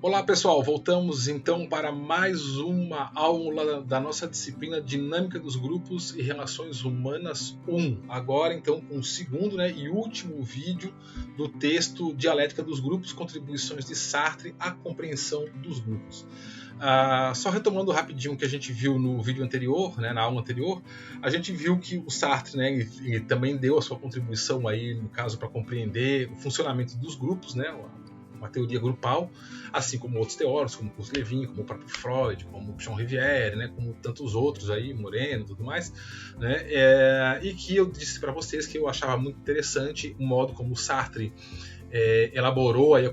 Olá pessoal, voltamos então para mais uma aula da nossa disciplina Dinâmica dos Grupos e Relações Humanas 1. Agora então com o segundo e último vídeo do texto Dialética dos Grupos, Contribuições de Sartre à Compreensão dos Grupos. Só retomando rapidinho o que a gente viu no vídeo anterior, na aula anterior, a gente viu que o Sartre ele também deu a sua contribuição aí, no caso, para compreender o funcionamento dos grupos, uma teoria grupal, assim como outros teóricos, como Kurt Lewin, como o próprio Freud, como Jean Rivière, como tantos outros aí, Moreno e tudo mais, e que eu disse para vocês que eu achava muito interessante o modo como o Sartre elaborou aí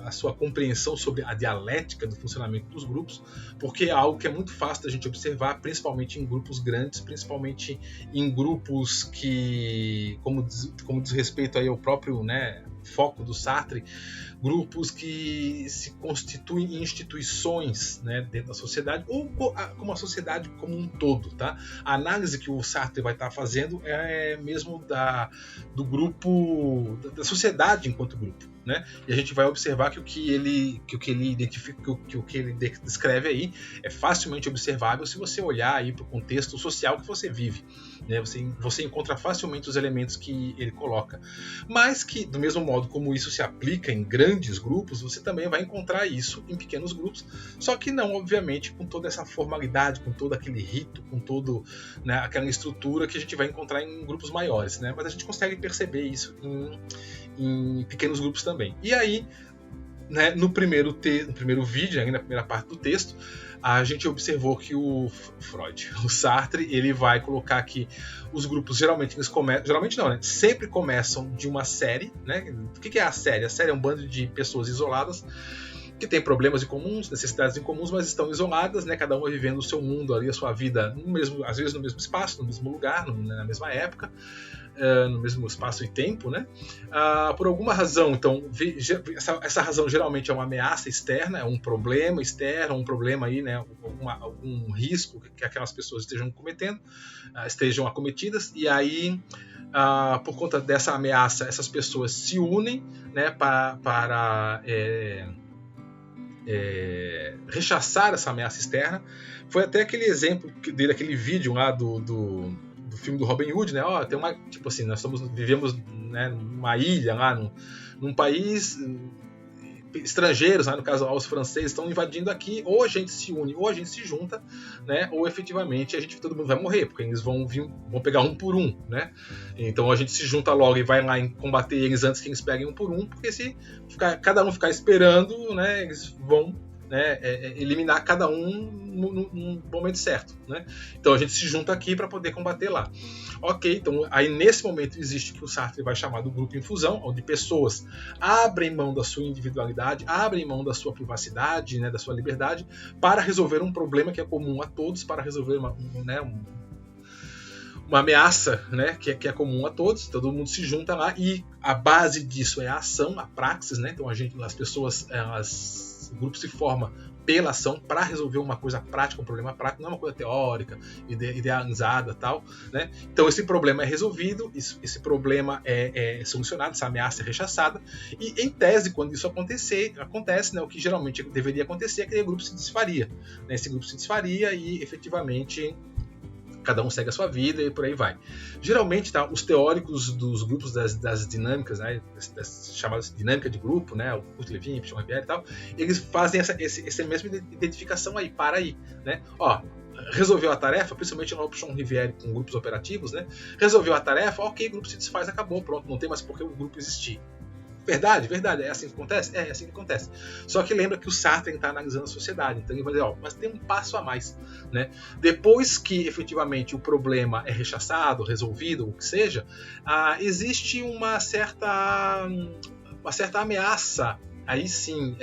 a sua compreensão sobre a dialética do funcionamento dos grupos, porque é algo que é muito fácil da gente observar, principalmente em grupos grandes, principalmente em grupos que, como diz respeito aí ao próprio foco do Sartre, grupos que se constituem em instituições dentro da sociedade, ou como a sociedade como um todo. Tá? A análise que o Sartre vai estar fazendo é mesmo do grupo, da sociedade enquanto grupo. E a gente vai observar que o que ele identifica, que o que ele descreve aí é facilmente observável se você olhar aí para o contexto social que você vive. Você encontra facilmente os elementos que ele coloca. Mas que, do mesmo modo como isso se aplica em grandes grupos, você também vai encontrar isso em pequenos grupos, só que não, obviamente, com toda essa formalidade, com todo aquele rito, com toda aquela estrutura que a gente vai encontrar em grupos maiores. Mas a gente consegue perceber isso em pequenos grupos também. E aí, no primeiro vídeo, na primeira parte do texto, a gente observou que o Sartre, ele vai colocar que os grupos sempre começam de uma série. O que é a série? A série é um bando de pessoas isoladas que têm problemas em comuns, necessidades em comuns, mas estão isoladas, cada uma vivendo o seu mundo ali, a sua vida, às vezes no mesmo espaço, no mesmo lugar, na mesma época, no mesmo espaço e tempo, por alguma razão. Então, essa razão geralmente é uma ameaça externa, é um problema externo, um problema aí, algum risco que aquelas pessoas estejam cometendo, estejam acometidas, e aí, por conta dessa ameaça, essas pessoas se unem para rechaçar essa ameaça externa. Foi até aquele exemplo dele, aquele vídeo lá do filme do Robin Hood, tem uma, tipo assim, nós vivemos numa ilha lá, num país, estrangeiros, no caso os franceses estão invadindo aqui, ou a gente se une, ou a gente se junta, ou efetivamente todo mundo vai morrer, porque eles vão pegar um por um, então a gente se junta logo e vai lá combater eles antes que eles peguem um por um, porque se cada um ficar esperando, eles vão eliminar cada um no momento certo. Então a gente se junta aqui para poder combater lá. Ok, então aí nesse momento existe o que o Sartre vai chamar do grupo infusão, onde pessoas abrem mão da sua individualidade, abrem mão da sua privacidade, da sua liberdade, para resolver um problema que é comum a todos, para resolver uma ameaça que é comum a todos. Todo mundo se junta lá e a base disso é a ação, a praxis. Então as pessoas, o grupo se forma pela ação para resolver uma coisa prática, um problema prático, não é uma coisa teórica, idealizada, tal. Então esse problema é resolvido, esse problema é solucionado, essa ameaça é rechaçada, e em tese, quando isso acontece, o que geralmente deveria acontecer é que o grupo se desfaria. Esse grupo se desfaria e efetivamente cada um segue a sua vida e por aí vai. Geralmente, os teóricos dos grupos das dinâmicas, das chamadas dinâmica de grupo, o Kurt Lewin, Jean Rivière e tal, eles fazem essa mesma identificação aí, para aí. Resolveu a tarefa, principalmente no Jean Rivière com grupos operativos, resolveu a tarefa, ok, o grupo se desfaz, acabou, pronto, não tem mais por que o grupo existir. Verdade, é assim que acontece? É assim que acontece. Só que lembra que o Sartre está analisando a sociedade, então ele vai dizer, mas tem um passo a mais. Depois que efetivamente o problema é rechaçado, resolvido, o que seja, existe uma certa ameaça, aí sim,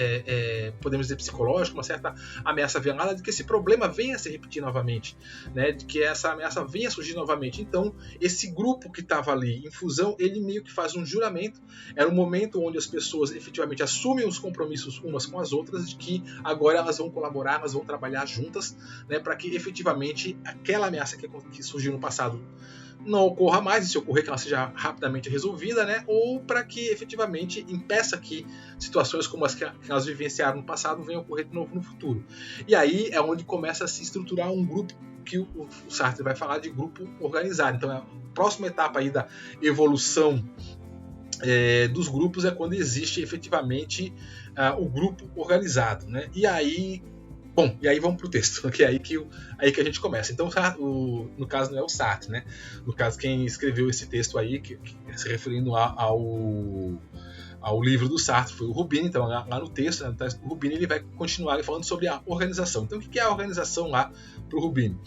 podemos dizer psicológica, uma certa ameaça velada de que esse problema venha a se repetir novamente, de que essa ameaça venha a surgir novamente. Então, esse grupo que estava ali em fusão, ele meio que faz um juramento. Era um momento onde as pessoas efetivamente assumem os compromissos umas com as outras, de que agora elas vão colaborar, elas vão trabalhar juntas, para que efetivamente aquela ameaça que surgiu no passado não ocorra mais, e se ocorrer que ela seja rapidamente resolvida, né? Ou para que efetivamente impeça que situações como as que elas vivenciaram no passado venham a ocorrer de novo no futuro. E aí é onde começa a se estruturar um grupo que o Sartre vai falar de grupo organizado. Então a próxima etapa aí da evolução dos grupos é quando existe efetivamente o grupo organizado, né? E aí vamos para o texto, que é aí que a gente começa. Então, no caso, não é o Sartre, né? No caso, quem escreveu esse texto aí, que se referindo ao livro do Sartre, foi o Rubini. Então, lá no texto, né, o Rubini ele vai continuar falando sobre a organização. Então, o que é a organização lá para o Rubini?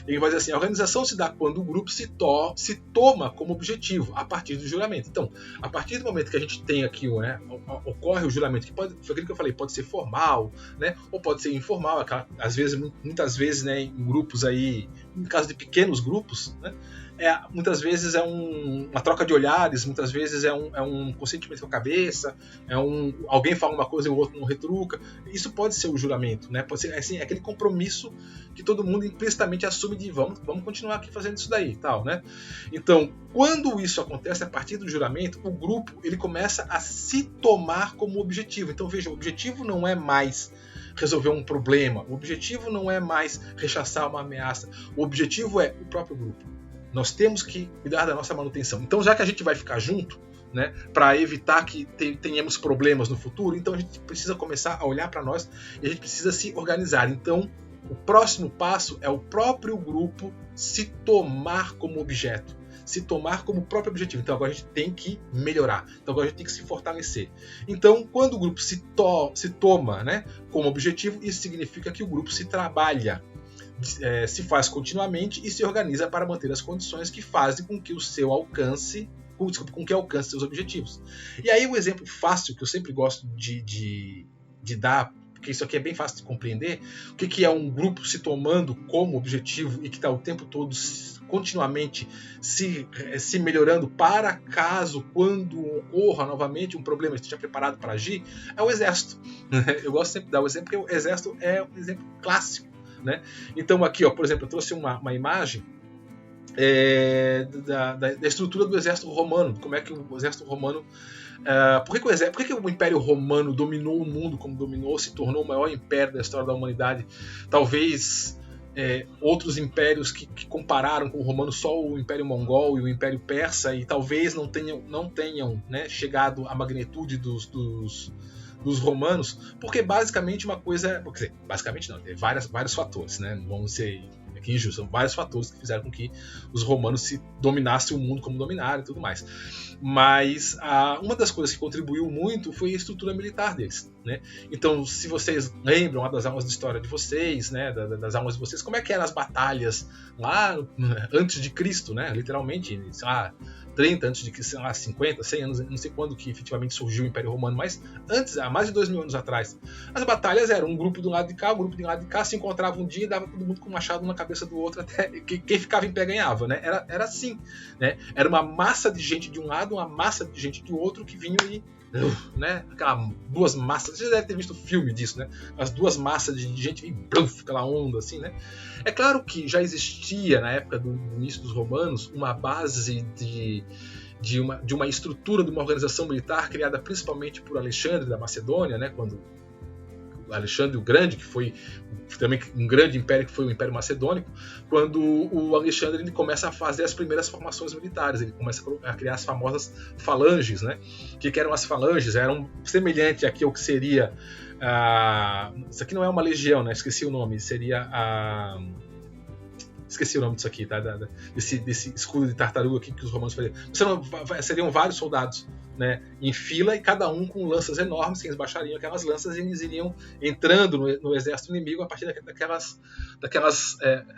Ele vai dizer assim: a organização se dá quando o grupo se toma como objetivo a partir do juramento. Então, a partir do momento que a gente tem aqui, né, ocorre o juramento, que foi aquilo que eu falei, pode ser formal, né, ou pode ser informal, às vezes, muitas vezes, né, em grupos aí, no caso de pequenos grupos, né, muitas vezes é uma troca de olhares, muitas vezes é um consentimento com a cabeça, alguém fala uma coisa e o outro não retruca. Isso pode ser o juramento, né? Pode ser assim, aquele compromisso que todo mundo implicitamente assume de vamos continuar aqui fazendo isso daí, tal, né? Então, quando isso acontece a partir do juramento, o grupo ele começa a se tomar como objetivo. Então, veja, o objetivo não é mais resolver um problema, o objetivo não é mais rechaçar uma ameaça, o objetivo é o próprio grupo. Nós temos que cuidar da nossa manutenção. Então, já que a gente vai ficar junto, né, para evitar que tenhamos problemas no futuro, então a gente precisa começar a olhar para nós e a gente precisa se organizar. Então, o próximo passo é o próprio grupo se tomar como objeto, se tomar como próprio objetivo. Então, agora a gente tem que melhorar. Então, agora a gente tem que se fortalecer. Então, quando o grupo se toma, né, como objetivo, isso significa que o grupo se trabalha, se faz continuamente e se organiza para manter as condições que fazem com que com que alcance seus objetivos. E aí o exemplo fácil que eu sempre gosto de dar, porque isso aqui é bem fácil de compreender, o que é um grupo se tomando como objetivo e que está o tempo todo continuamente se melhorando para caso, quando ocorra novamente um problema, esteja preparado para agir, é o exército. Eu gosto sempre de dar o exemplo, porque o exército é um exemplo clássico, né? Então aqui, por exemplo, eu trouxe uma imagem da estrutura do exército romano, como é que o exército romano, por que o Império Romano dominou o mundo como dominou, se tornou o maior império da história da humanidade. Talvez outros impérios que compararam com o romano, só o Império Mongol e o Império Persa, e talvez não tenham, né, chegado à magnitude dos romanos, porque basicamente uma coisa, quer dizer, basicamente não, tem vários fatores, né? Não vamos ser aqui injustos, são vários fatores que fizeram com que os romanos se dominassem o mundo como dominaram e tudo mais. Mas uma das coisas que contribuiu muito foi a estrutura militar deles, né? Então, se vocês lembram das aulas de história de vocês, né, das aulas de vocês, como é que eram as batalhas lá antes de Cristo, né? Literalmente, sei lá, 30 antes de, sei lá, 50, 100 anos, não sei quando que efetivamente surgiu o Império Romano, mas antes, há mais de 2000 anos atrás, as batalhas eram um grupo do lado de cá, um grupo do lado de cá, se encontrava um dia e dava todo mundo com um machado na cabeça do outro, até quem ficava em pé ganhava, né? Era assim, né? Era uma massa de gente de um lado, uma massa de gente do outro que vinham e, né? Duas massas, você deve ter visto filme disso, né? As duas massas de gente e aquela onda assim, né? É claro que já existia na época do início dos romanos uma base de uma estrutura, de uma organização militar criada principalmente por Alexandre da Macedônia, né? Quando Alexandre o Grande, que foi também um grande império, que foi o Império Macedônico, quando o Alexandre ele começa a fazer as primeiras formações militares, ele começa a criar as famosas falanges, né? O que eram as falanges? Eram semelhante aqui ao que seria isso aqui não é uma legião, né? Esqueci o nome, seria esqueci o nome disso aqui, tá? Desse escudo de tartaruga aqui que os romanos faziam. Seriam vários soldados, né, em fila, e cada um com lanças enormes, que eles baixariam aquelas lanças e eles iriam entrando no exército inimigo a partir daquelas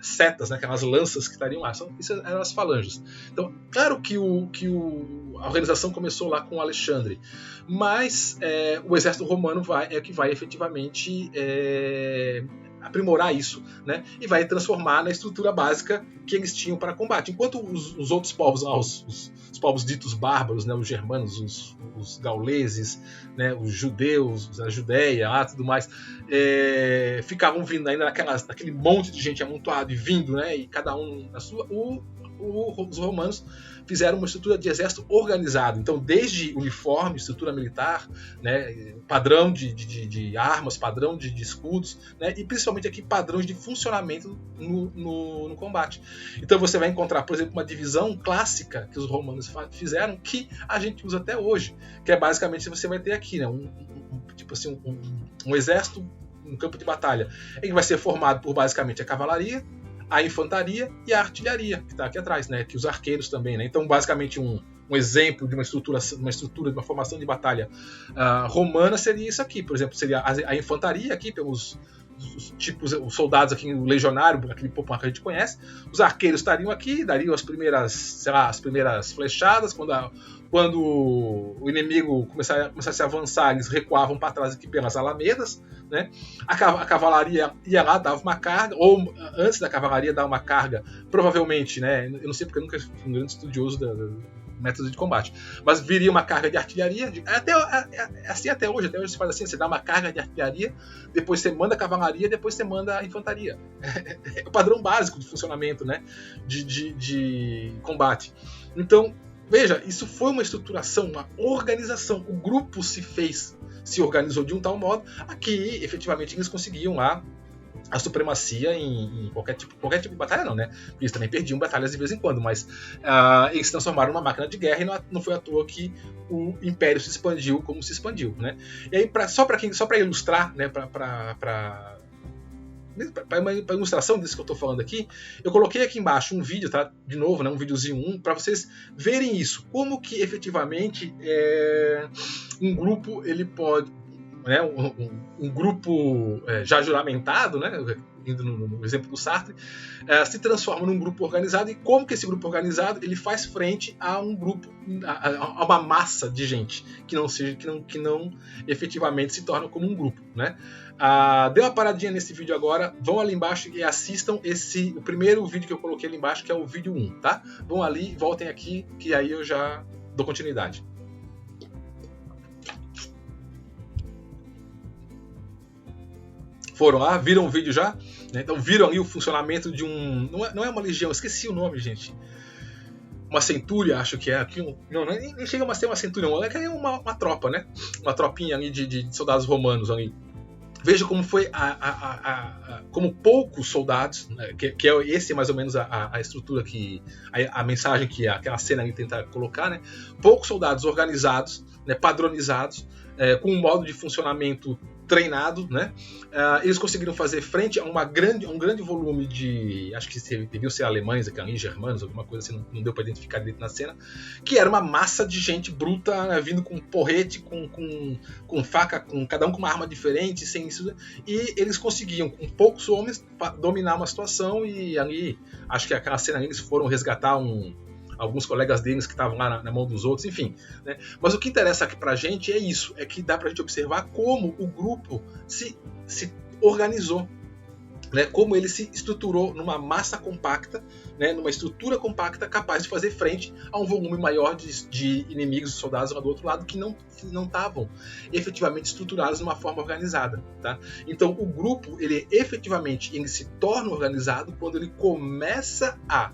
setas, né, aquelas lanças que estariam lá. Isso eram as falanges. Então, claro que a organização começou lá com Alexandre, mas o exército romano que vai efetivamente aprimorar isso, né? E vai transformar na estrutura básica que eles tinham para combate. Enquanto os outros povos, os povos ditos bárbaros, né? Os germanos, os gauleses, né? Os judeus, a Judéia, tudo mais, ficavam vindo ainda naquele monte de gente amontoado e vindo, né? E cada um na sua. O os romanos fizeram uma estrutura de exército organizado. Então, desde uniforme, estrutura militar, né, padrão de armas, padrão de escudos, né, e principalmente aqui padrões de funcionamento no combate. Então você vai encontrar, por exemplo, uma divisão clássica que os romanos fizeram, que a gente usa até hoje, que é basicamente você vai ter aqui, né, um exército, um campo de batalha, que vai ser formado por basicamente a cavalaria, a infantaria e a artilharia, que está aqui atrás, né? Que os arqueiros também, né? Então, basicamente, um exemplo de uma estrutura, de uma formação de batalha romana seria isso aqui. Por exemplo, seria a infantaria aqui, pelos os soldados aqui, o legionário, aquele popular que a gente conhece. Os arqueiros estariam aqui, dariam as primeiras flechadas. Quando o inimigo começasse a avançar, eles recuavam para trás aqui pelas alamedas, né? A cavalaria ia lá, dava uma carga, ou antes da cavalaria dar uma carga, provavelmente, né? Eu não sei porque eu nunca fui um grande estudioso do método de combate, mas viria uma carga de artilharia, até hoje se faz assim, você dá uma carga de artilharia, depois você manda a cavalaria, depois você manda a infantaria. É o padrão básico de funcionamento, né? de combate. Então, veja, isso foi uma estruturação, uma organização. O grupo se organizou de um tal modo a que efetivamente eles conseguiam a supremacia em qualquer tipo de batalha, não, né? Porque eles também perdiam batalhas de vez em quando, mas eles se transformaram numa máquina de guerra e não foi à toa que o Império se expandiu como se expandiu, né? E aí, só para ilustrar, né, para ilustração disso que eu estou falando aqui, eu coloquei aqui embaixo um vídeo, tá? De novo, né, um videozinho para vocês verem isso, como que efetivamente um grupo ele pode, né, um grupo já juramentado, né, indo no exemplo do Sartre, se transforma num grupo organizado, e como que esse grupo organizado ele faz frente a um grupo, a uma massa de gente que não efetivamente se torna como um grupo, né? Dê uma paradinha nesse vídeo agora, vão ali embaixo e assistam o primeiro vídeo que eu coloquei ali embaixo, que é o vídeo 1, tá? Vão ali, voltem aqui, que aí eu já dou continuidade. Foram lá, viram o vídeo já? Então viram ali o funcionamento de um... Não é uma legião, esqueci o nome, gente. Uma centúria, acho que é. Nem chega a ser uma centúria, é uma tropa, né? Uma tropinha ali de soldados romanos ali. Veja como foi como poucos soldados, né, que é esse mais ou menos a estrutura a mensagem que aquela cena ali tenta colocar, né? Poucos soldados organizados, né, padronizados, com um modo de funcionamento treinado, né? Eles conseguiram fazer frente a um grande volume de, acho que deviam ser alemães, germanos, alguma coisa assim, não deu para identificar direito na cena, que era uma massa de gente bruta, né, vindo com porrete, com faca, com cada um com uma arma diferente, sem isso, e eles conseguiam, com poucos homens, dominar uma situação. E ali, acho que aquela cena ali, eles foram resgatar alguns colegas deles que estavam lá na mão dos outros, enfim, né? Mas o que interessa aqui pra gente é isso, é que dá pra gente observar como o grupo se organizou, né? Como ele se estruturou numa massa compacta, né? Numa estrutura compacta capaz de fazer frente a um volume maior de inimigos e soldados lá do outro lado que não estavam efetivamente estruturados de uma forma organizada, tá? Então o grupo, ele se torna organizado quando ele começa a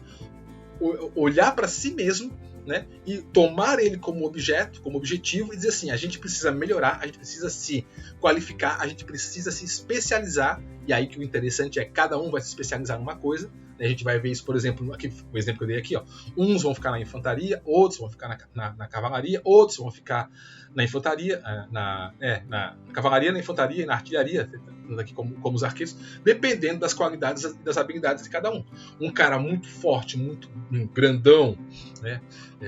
olhar para si mesmo, né, e tomar ele como objeto, como objetivo, e dizer assim: a gente precisa melhorar, a gente precisa se qualificar, a gente precisa se especializar. E aí que o interessante é que cada um vai se especializar numa coisa, né? A gente vai ver isso, por exemplo, aqui, o exemplo que eu dei aqui, ó. Uns vão ficar na infantaria, outros vão ficar na cavalaria, outros vão ficar na infantaria, na cavalaria, na infantaria e na artilharia, aqui como os arqueiros, dependendo das qualidades e das habilidades de cada um. Um cara muito forte, muito grandão, né,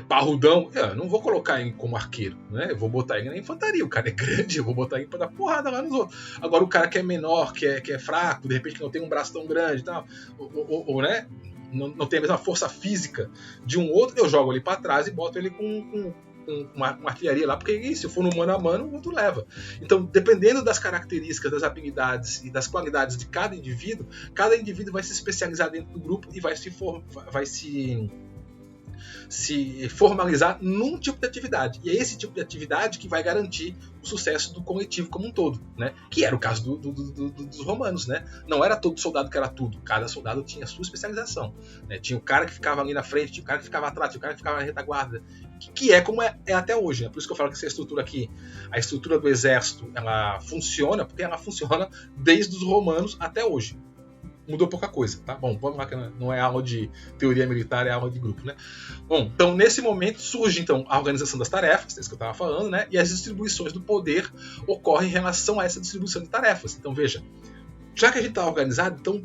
parrudão, eu não vou colocar ele como arqueiro, né? Eu vou botar ele na infantaria. O cara é grande, eu vou botar ele para dar porrada lá nos outros. Agora o cara que é menor, que é fraco, de repente que não tem um braço tão grande, tal, ou né, não tem a mesma força física de um outro, eu jogo ele para trás e boto ele com uma artilharia lá, porque se eu for no mano a mano, o outro leva. Então, dependendo das características, das habilidades e das qualidades de cada indivíduo vai se especializar dentro do grupo e vai se se formalizar num tipo de atividade. E é esse tipo de atividade que vai garantir o sucesso do coletivo como um todo, né? Que era o caso dos romanos, né? Não era todo soldado que era tudo. Cada soldado tinha a sua especialização, né? Tinha o cara que ficava ali na frente, tinha o cara que ficava atrás, tinha o cara que ficava na retaguarda, que é como é até hoje, né? Por isso que eu falo que essa estrutura aqui, a estrutura do exército, ela funciona porque ela funciona desde os romanos até hoje. Mudou pouca coisa, tá? Bom, vamos lá, que não é aula de teoria militar, é aula de grupo, né? Bom, então nesse momento surge então a organização das tarefas, é isso que eu estava falando, né? E as distribuições do poder ocorrem em relação a essa distribuição de tarefas. Então veja, já que a gente está organizado, então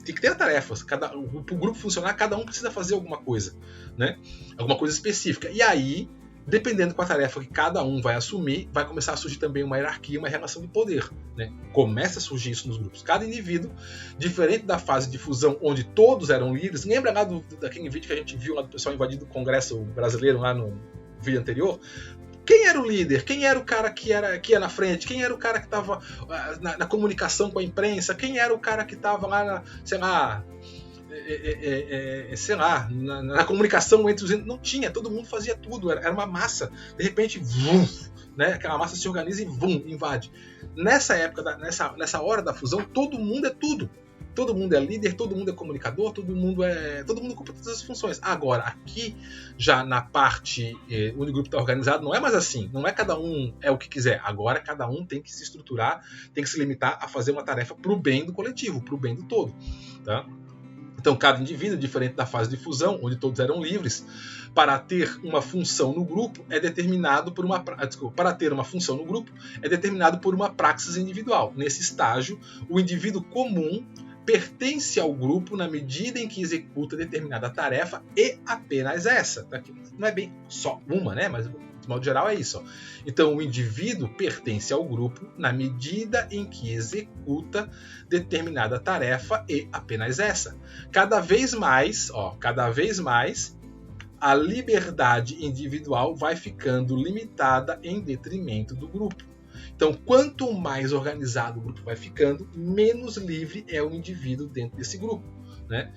tem que ter tarefas. Para o grupo funcionar, cada um precisa fazer alguma coisa, né? Alguma coisa específica. E aí, dependendo com a tarefa que cada um vai assumir, vai começar a surgir também uma hierarquia, uma relação de poder, né? Começa a surgir isso nos grupos. Cada indivíduo, diferente da fase de fusão, onde todos eram líderes, lembra lá daquele vídeo que a gente viu lá do pessoal invadindo o Congresso brasileiro lá no vídeo anterior? Quem era o líder? Quem era o cara que ia na frente? Quem era o cara que estava na comunicação com a imprensa? Quem era o cara que estava lá, na comunicação entre os... Não tinha, todo mundo fazia tudo, era uma massa. De repente, vum, né? Aquela massa se organiza e vum, invade. Nessa época, nessa hora da fusão, todo mundo é tudo. Todo mundo é líder, todo mundo é comunicador, todo mundo cumpre todas as funções. Agora, aqui, já na parte onde o grupo está organizado, não é mais assim. Não é cada um é o que quiser. Agora, cada um tem que se estruturar, tem que se limitar a fazer uma tarefa para o bem do coletivo, para o bem do todo. Tá? Então, cada indivíduo, diferente da fase de fusão, onde todos eram livres, para ter uma função no grupo é determinado por para ter uma função no grupo é determinado por uma praxis individual. Nesse estágio, o indivíduo comum pertence ao grupo na medida em que executa determinada tarefa e apenas essa. Não é bem só uma, né? Mas de modo geral é isso. Então o indivíduo pertence ao grupo na medida em que executa determinada tarefa e apenas essa. Cada vez mais, a liberdade individual vai ficando limitada em detrimento do grupo. Então, quanto mais organizado o grupo vai ficando, menos livre é o indivíduo dentro desse grupo, né?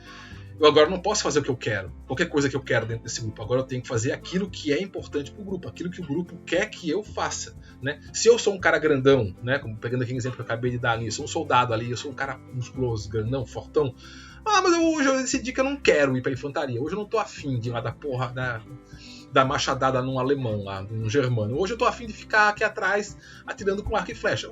Eu agora não posso fazer o que eu quero, qualquer coisa que eu quero dentro desse grupo. Agora eu tenho que fazer aquilo que é importante para o grupo, aquilo que o grupo quer que eu faça, né? Se eu sou um cara grandão, né? Como pegando aquele exemplo que eu acabei de dar ali, eu sou um soldado ali, eu sou um cara musculoso, grandão, fortão. Mas hoje eu decidi que eu não quero ir para a infantaria. Hoje eu não estou afim de ir lá da porra da machadada num alemão lá, num germano. Hoje eu tô afim de ficar aqui atrás atirando com arco e flecha.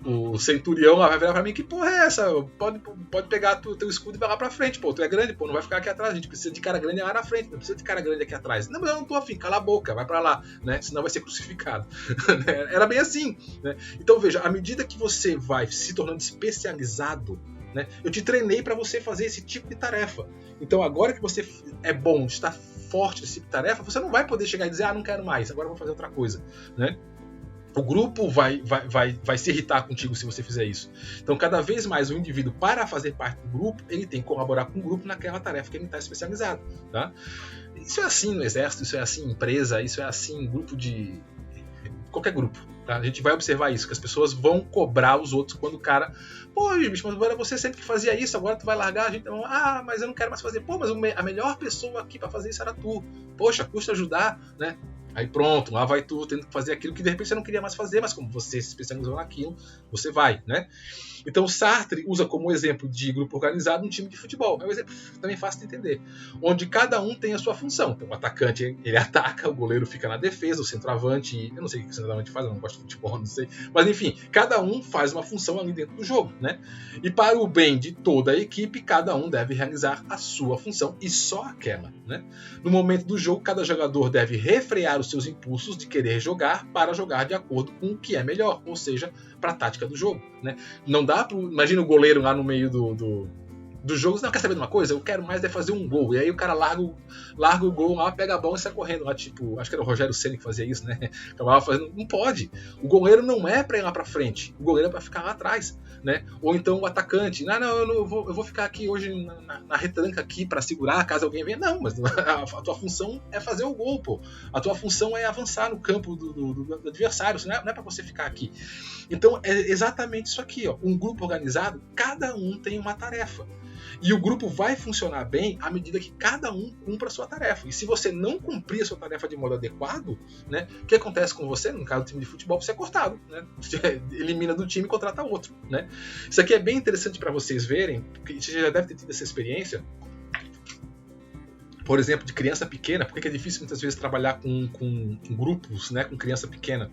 O centurião lá vai virar pra mim, que porra é essa? Pode pegar teu escudo e vai lá pra frente, pô. Tu é grande, pô, não vai ficar aqui atrás. A gente precisa de cara grande lá na frente, não precisa de cara grande aqui atrás. Não, mas eu não tô afim, cala a boca, vai pra lá, né? Senão vai ser crucificado. Era bem assim, né? Então veja, à medida que você vai se tornando especializado, né, eu te treinei para você fazer esse tipo de tarefa. Então agora que você é bom, está forte nesse tipo de tarefa, você não vai poder chegar e dizer, não quero mais, agora eu vou fazer outra coisa, né? O grupo vai se irritar contigo se você fizer isso. Então cada vez mais o indivíduo, para fazer parte do grupo, ele tem que colaborar com o grupo naquela tarefa que ele está especializado, tá? Isso é assim no exército, isso é assim em empresa, isso é assim em grupo de... qualquer grupo. Tá? A gente vai observar isso, que as pessoas vão cobrar os outros quando o cara... Pô, bicho, mas era você sempre que fazia isso, agora tu vai largar, a gente... mas eu não quero mais fazer. Pô, mas a melhor pessoa aqui para fazer isso era tu. Poxa, custa ajudar, né? Aí pronto, lá vai tu tendo que fazer aquilo que de repente você não queria mais fazer, mas como você se especializou naquilo, você vai, né? Então Sartre usa como exemplo de grupo organizado um time de futebol. É um exemplo também fácil de entender, onde cada um tem a sua função. Então o atacante, ele ataca, o goleiro fica na defesa, o centroavante, eu não sei o que o centroavante faz, eu não gosto de futebol, não sei. Mas enfim, cada um faz uma função ali dentro do jogo, né? E para o bem de toda a equipe, cada um deve realizar a sua função e só aquela, né? No momento do jogo, cada jogador deve refrear os seus impulsos de querer jogar para jogar de acordo com o que é melhor, ou seja, para a tática do jogo, né? Não dá para... Imagina o goleiro lá no meio do jogo, não quer saber de uma coisa? Eu quero mais é fazer um gol. E aí o cara larga o gol lá, pega a bola e sai correndo lá, tipo, acho que era o Rogério Ceni que fazia isso, né? Acabava fazendo, não pode. O goleiro não é para ir lá para frente, o goleiro é para ficar lá atrás, né? Ou então o atacante, eu vou ficar aqui hoje na retranca aqui para segurar caso alguém venha. Não, mas a tua função é fazer o gol, pô. A tua função é avançar no campo do adversário, não é para você ficar aqui. Então é exatamente isso aqui, ó. Um grupo organizado, cada um tem uma tarefa. E o grupo vai funcionar bem à medida que cada um cumpra a sua tarefa. E se você não cumprir a sua tarefa de modo adequado, né, o que acontece com você? No caso do time de futebol, você é cortado, né? Você elimina do time e contrata outro, né? Isso aqui é bem interessante para vocês verem, porque você já deve ter tido essa experiência, por exemplo, de criança pequena. Porque é difícil muitas vezes trabalhar com grupos, né, com criança pequena?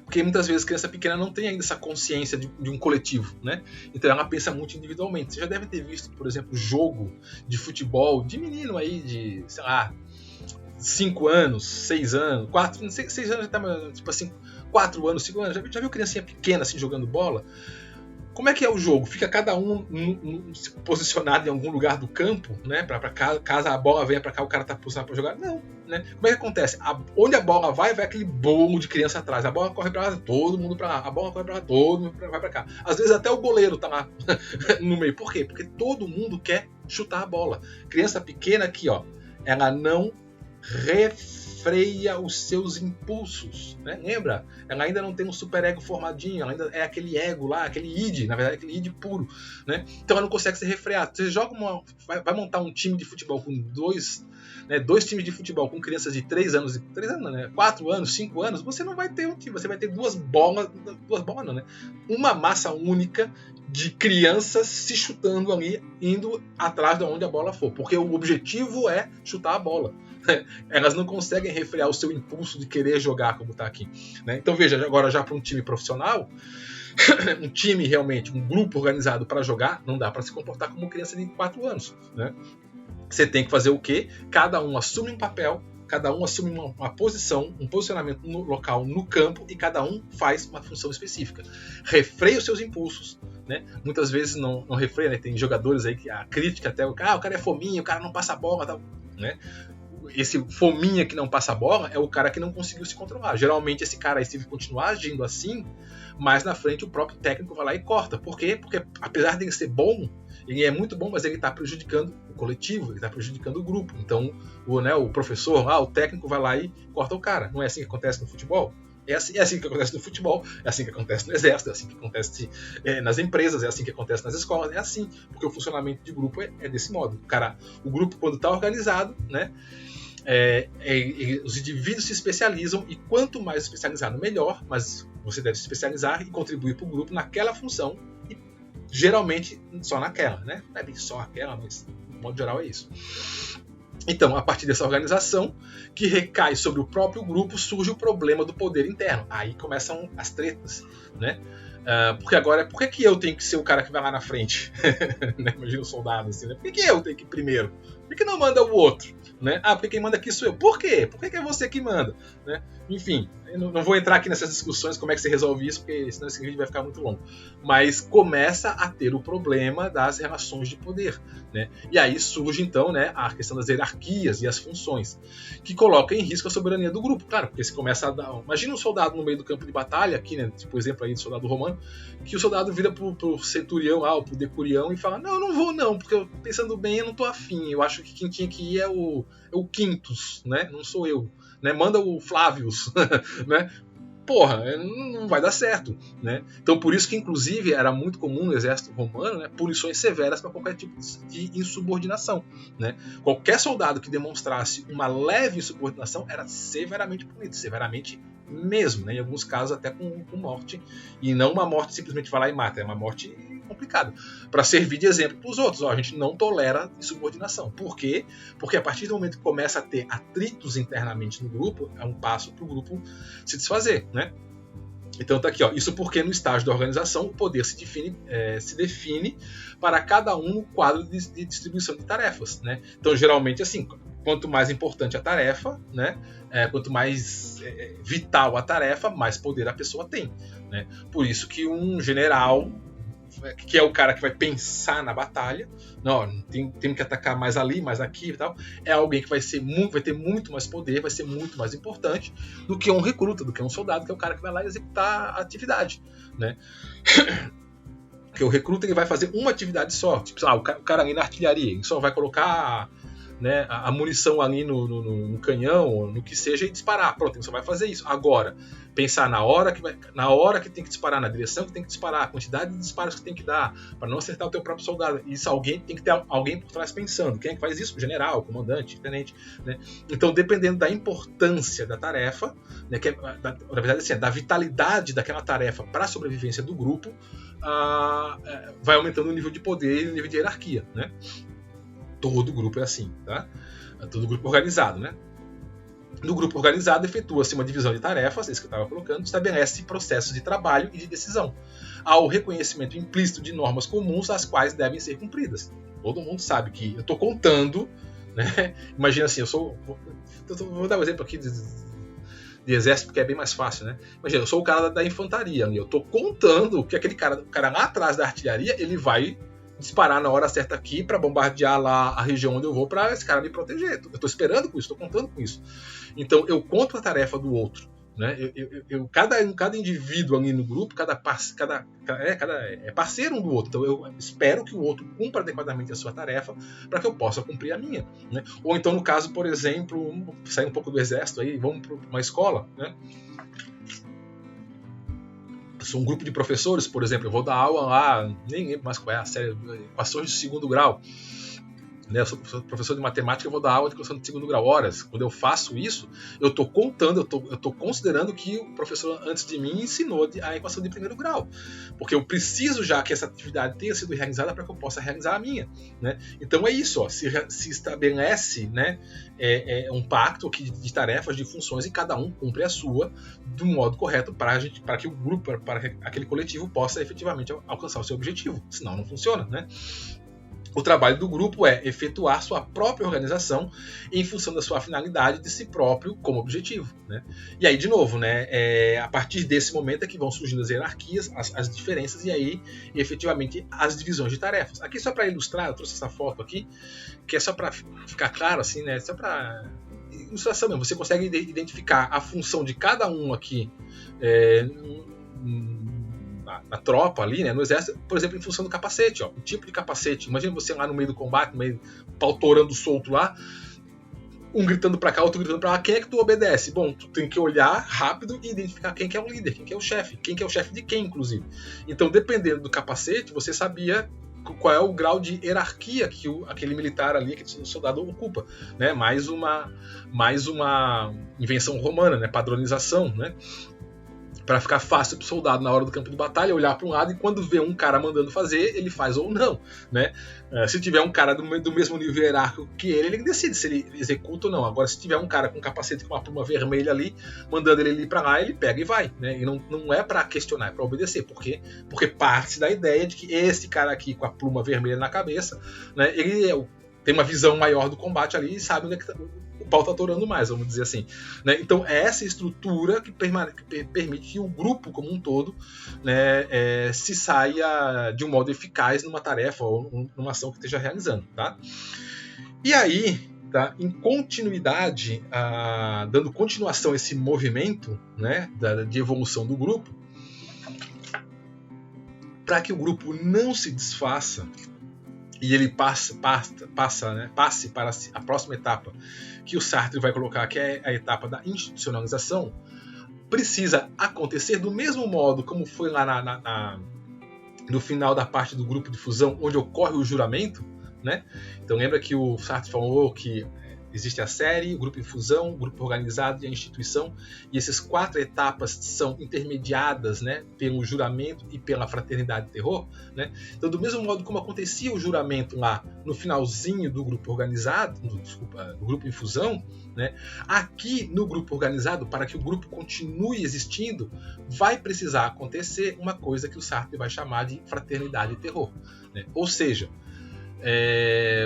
Porque muitas vezes a criança pequena não tem ainda essa consciência de um coletivo, né? Então ela pensa muito individualmente. Você já deve ter visto, por exemplo, jogo de futebol de menino aí de, sei lá, 5 anos, 6 anos, 4, 6 anos, tipo assim, 4 anos, 5 anos. Já viu criancinha pequena assim jogando bola? Como é que é o jogo? Fica cada um posicionado em algum lugar do campo, né? Para caso a bola venha para cá, o cara tá posicionado para jogar? Não, né? Como é que acontece? Onde a bola vai aquele bolo de criança atrás. A bola corre para lá, todo mundo para lá. A bola corre para lá, todo mundo vai para cá. Às vezes até o goleiro tá lá no meio. Por quê? Porque todo mundo quer chutar a bola. Criança pequena aqui, ó, ela não refreia os seus impulsos, né? Lembra? Ela ainda não tem um superego formadinho, ela ainda é aquele ego lá, aquele id, na verdade aquele id puro, né? Então ela não consegue se refrear. Você joga vai montar um time de futebol com dois times de futebol com crianças de 3 anos, 4 anos, 5 anos, você não vai ter um time, você vai ter duas bolas não, né? Uma massa única de crianças se chutando ali, indo atrás de onde a bola for, porque o objetivo é chutar a bola. Elas não conseguem refrear o seu impulso de querer jogar como está aqui, né? Então veja, agora já para um time profissional, um time realmente, um grupo organizado para jogar, não dá para se comportar como criança de 4 anos, né? Você tem que fazer o quê? Cada um assume um papel, cada um assume uma posição, um posicionamento no local, no campo, e cada um faz uma função específica. Refreia os seus impulsos, né? Muitas vezes não refreia, né? Tem jogadores aí que a crítica até o cara é fominha, o cara não passa a bola, tal, né? Esse fominha que não passa a bola é o cara que não conseguiu se controlar. Geralmente esse cara aí, se ele continuar agindo assim, mais na frente o próprio técnico vai lá e corta. Por quê? Porque apesar de ele ser bom, ele é muito bom, mas ele está prejudicando o coletivo, ele está prejudicando o grupo. Então o professor, o técnico vai lá e corta o cara. Não é assim que acontece no futebol? É assim que acontece no futebol, é assim que acontece no exército, é assim que acontece nas empresas, é assim que acontece nas escolas, é assim, porque o funcionamento de grupo é desse modo. O grupo, quando está organizado, né, os indivíduos se especializam, e quanto mais especializado, melhor, mas você deve se especializar e contribuir para o grupo naquela função, e geralmente só naquela, né? Não é bem só aquela, mas no modo geral é isso. Então, a partir dessa organização, que recai sobre o próprio grupo, surge o problema do poder interno. Aí começam as tretas, né? Porque agora, por que eu tenho que ser o cara que vai lá na frente? Imagina o soldado assim, né? Por que eu tenho que ir primeiro? Por que não manda o outro? Né? Porque quem manda aqui sou eu. Por quê? Por que é você que manda? Né? Enfim, eu não vou entrar aqui nessas discussões, como é que você resolve isso, porque senão esse vídeo vai ficar muito longo. Mas começa a ter o problema das relações de poder, né? E aí surge então, né, a questão das hierarquias e as funções, que coloca em risco a soberania do grupo. Claro, porque se começa a dar... Imagina um soldado no meio do campo de batalha, aqui, né, tipo o exemplo aí do soldado romano, que o soldado vira pro centurião, pro decurião, e fala: não vou não, porque eu, pensando bem, eu não tô afim, eu acho que quem tinha que ir é o Quintus, né? Não sou eu, né? Manda o Flávius, né? Porra, não vai dar certo, né? Então por isso que inclusive era muito comum no exército romano, né, punições severas para qualquer tipo de insubordinação, né? Qualquer soldado que demonstrasse uma leve insubordinação era severamente punido, severamente mesmo, né? Em alguns casos até com morte, e não uma morte simplesmente vai lá e mata, é uma morte complicada, para servir de exemplo para os outros. A gente não tolera insubordinação. Por quê? Porque a partir do momento que começa a ter atritos internamente no grupo, é um passo para o grupo se desfazer, né? Então tá aqui, ó. Isso porque no estágio da organização o poder se define para cada um no quadro de distribuição de tarefas, né? Então geralmente assim, quanto mais importante a tarefa, né, quanto mais vital a tarefa, mais poder a pessoa tem, né? Por isso que um general, que é o cara que vai pensar na batalha, não, tem que atacar mais ali, mais aqui e tal, é alguém que vai ter muito mais poder, vai ser muito mais importante do que um recruta, do que um soldado, que é o cara que vai lá executar a atividade, né? Porque o recruta, ele vai fazer uma atividade só, tipo, o cara ali na artilharia, ele só vai colocar né, a munição ali no canhão, ou no que seja, e disparar. Pronto, você vai fazer isso. Agora, pensar na hora que tem que disparar, na direção que tem que disparar, a quantidade de disparos que tem que dar, para não acertar o teu próprio soldado. Isso tem que ter alguém por trás pensando. Quem é que faz isso? O general, o comandante, o tenente, né? Então, dependendo da importância da tarefa, né, na verdade, assim, da vitalidade daquela tarefa para a sobrevivência do grupo, vai aumentando o nível de poder e o nível de hierarquia, né? Todo grupo é assim, tá? Todo grupo organizado, né? No grupo organizado, efetua-se uma divisão de tarefas, isso que eu estava colocando, estabelece processos de trabalho e de decisão, ao reconhecimento implícito de normas comuns as quais devem ser cumpridas. Todo mundo sabe que eu estou contando, né? Imagina assim, vou dar um exemplo aqui de exército, porque é bem mais fácil, né? Imagina, eu sou o cara da infantaria, e eu estou contando que aquele cara lá atrás da artilharia, ele vai disparar na hora certa aqui para bombardear lá a região onde eu vou para esse cara me proteger. Eu estou esperando com isso, estou contando com isso. Então eu conto a tarefa do outro, né? Cada indivíduo ali no grupo, cada é parceiro um do outro. Então eu espero que o outro cumpra adequadamente a sua tarefa para que eu possa cumprir a minha, né? Ou então no caso, por exemplo, sair um pouco do exército aí, vamos para uma escola, né? Sou um grupo de professores, por exemplo, eu vou dar aula lá, nem lembro mais qual é a série, equações de segundo grau. Né? Eu sou professor de matemática, eu vou dar aula de equação de segundo grau, horas. Quando eu faço isso, eu estou contando, eu estou considerando que o professor antes de mim ensinou a equação de primeiro grau. Porque eu preciso já que essa atividade tenha sido realizada para que eu possa realizar a minha. Né? Então é isso, ó, se estabelece, né, um pacto de tarefas, de funções, e cada um cumpre a sua do modo correto para que o grupo, para que aquele coletivo possa efetivamente alcançar o seu objetivo. Senão não funciona, né? O trabalho do grupo é efetuar sua própria organização em função da sua finalidade de si próprio como objetivo, né? E aí, de novo, né, a partir desse momento é que vão surgindo as hierarquias, as diferenças e aí, efetivamente, as divisões de tarefas. Aqui, só para ilustrar, eu trouxe essa foto aqui, que é só para ficar claro, assim, né, só para ilustração mesmo. Você consegue identificar a função de cada um aqui na tropa ali, né, no exército, por exemplo, em função do capacete, ó, o tipo de capacete. Imagina você lá no meio do combate, no meio, pau torando solto lá, um gritando pra cá, outro gritando pra lá, quem é que tu obedece? Bom, tu tem que olhar rápido e identificar quem que é o líder, quem que é o chefe de quem, inclusive. Então, dependendo do capacete, você sabia qual é o grau de hierarquia que aquele militar ali, aquele soldado ocupa, né? Mais uma invenção romana, né? Padronização, né? Para ficar fácil para o soldado na hora do campo de batalha olhar para um lado e quando vê um cara mandando fazer, ele faz ou não, né? Se tiver um cara do mesmo nível hierárquico que ele decide se ele executa ou não. Agora, se tiver um cara com capacete com uma pluma vermelha ali, mandando ele ir para lá, ele pega e vai, né? E não é para questionar, é para obedecer. Por quê? Porque parte da ideia de que esse cara aqui com a pluma vermelha na cabeça, né, ele tem uma visão maior do combate ali e sabe onde é que o pau está atorando mais, vamos dizer assim. Né? Então, é essa estrutura que permite que o grupo como um todo, né, se saia de um modo eficaz numa tarefa ou numa ação que esteja realizando. Tá? E aí, tá, em continuidade, dando continuação a esse movimento, né, de evolução do grupo, para que o grupo não se desfaça e ele passe para a próxima etapa, que o Sartre vai colocar, que é a etapa da institucionalização, precisa acontecer do mesmo modo como foi lá no final da parte do grupo de fusão, onde ocorre o juramento, né? Então lembra que o Sartre falou que existe a série, o grupo de fusão, o grupo organizado e a instituição, e essas 4 etapas são intermediadas, né, pelo juramento e pela fraternidade terror, né? Então, do mesmo modo como acontecia o juramento lá no finalzinho do grupo organizado, do grupo de fusão, né, aqui no grupo organizado, para que o grupo continue existindo, vai precisar acontecer uma coisa que o Sartre vai chamar de fraternidade terror, né? Ou seja,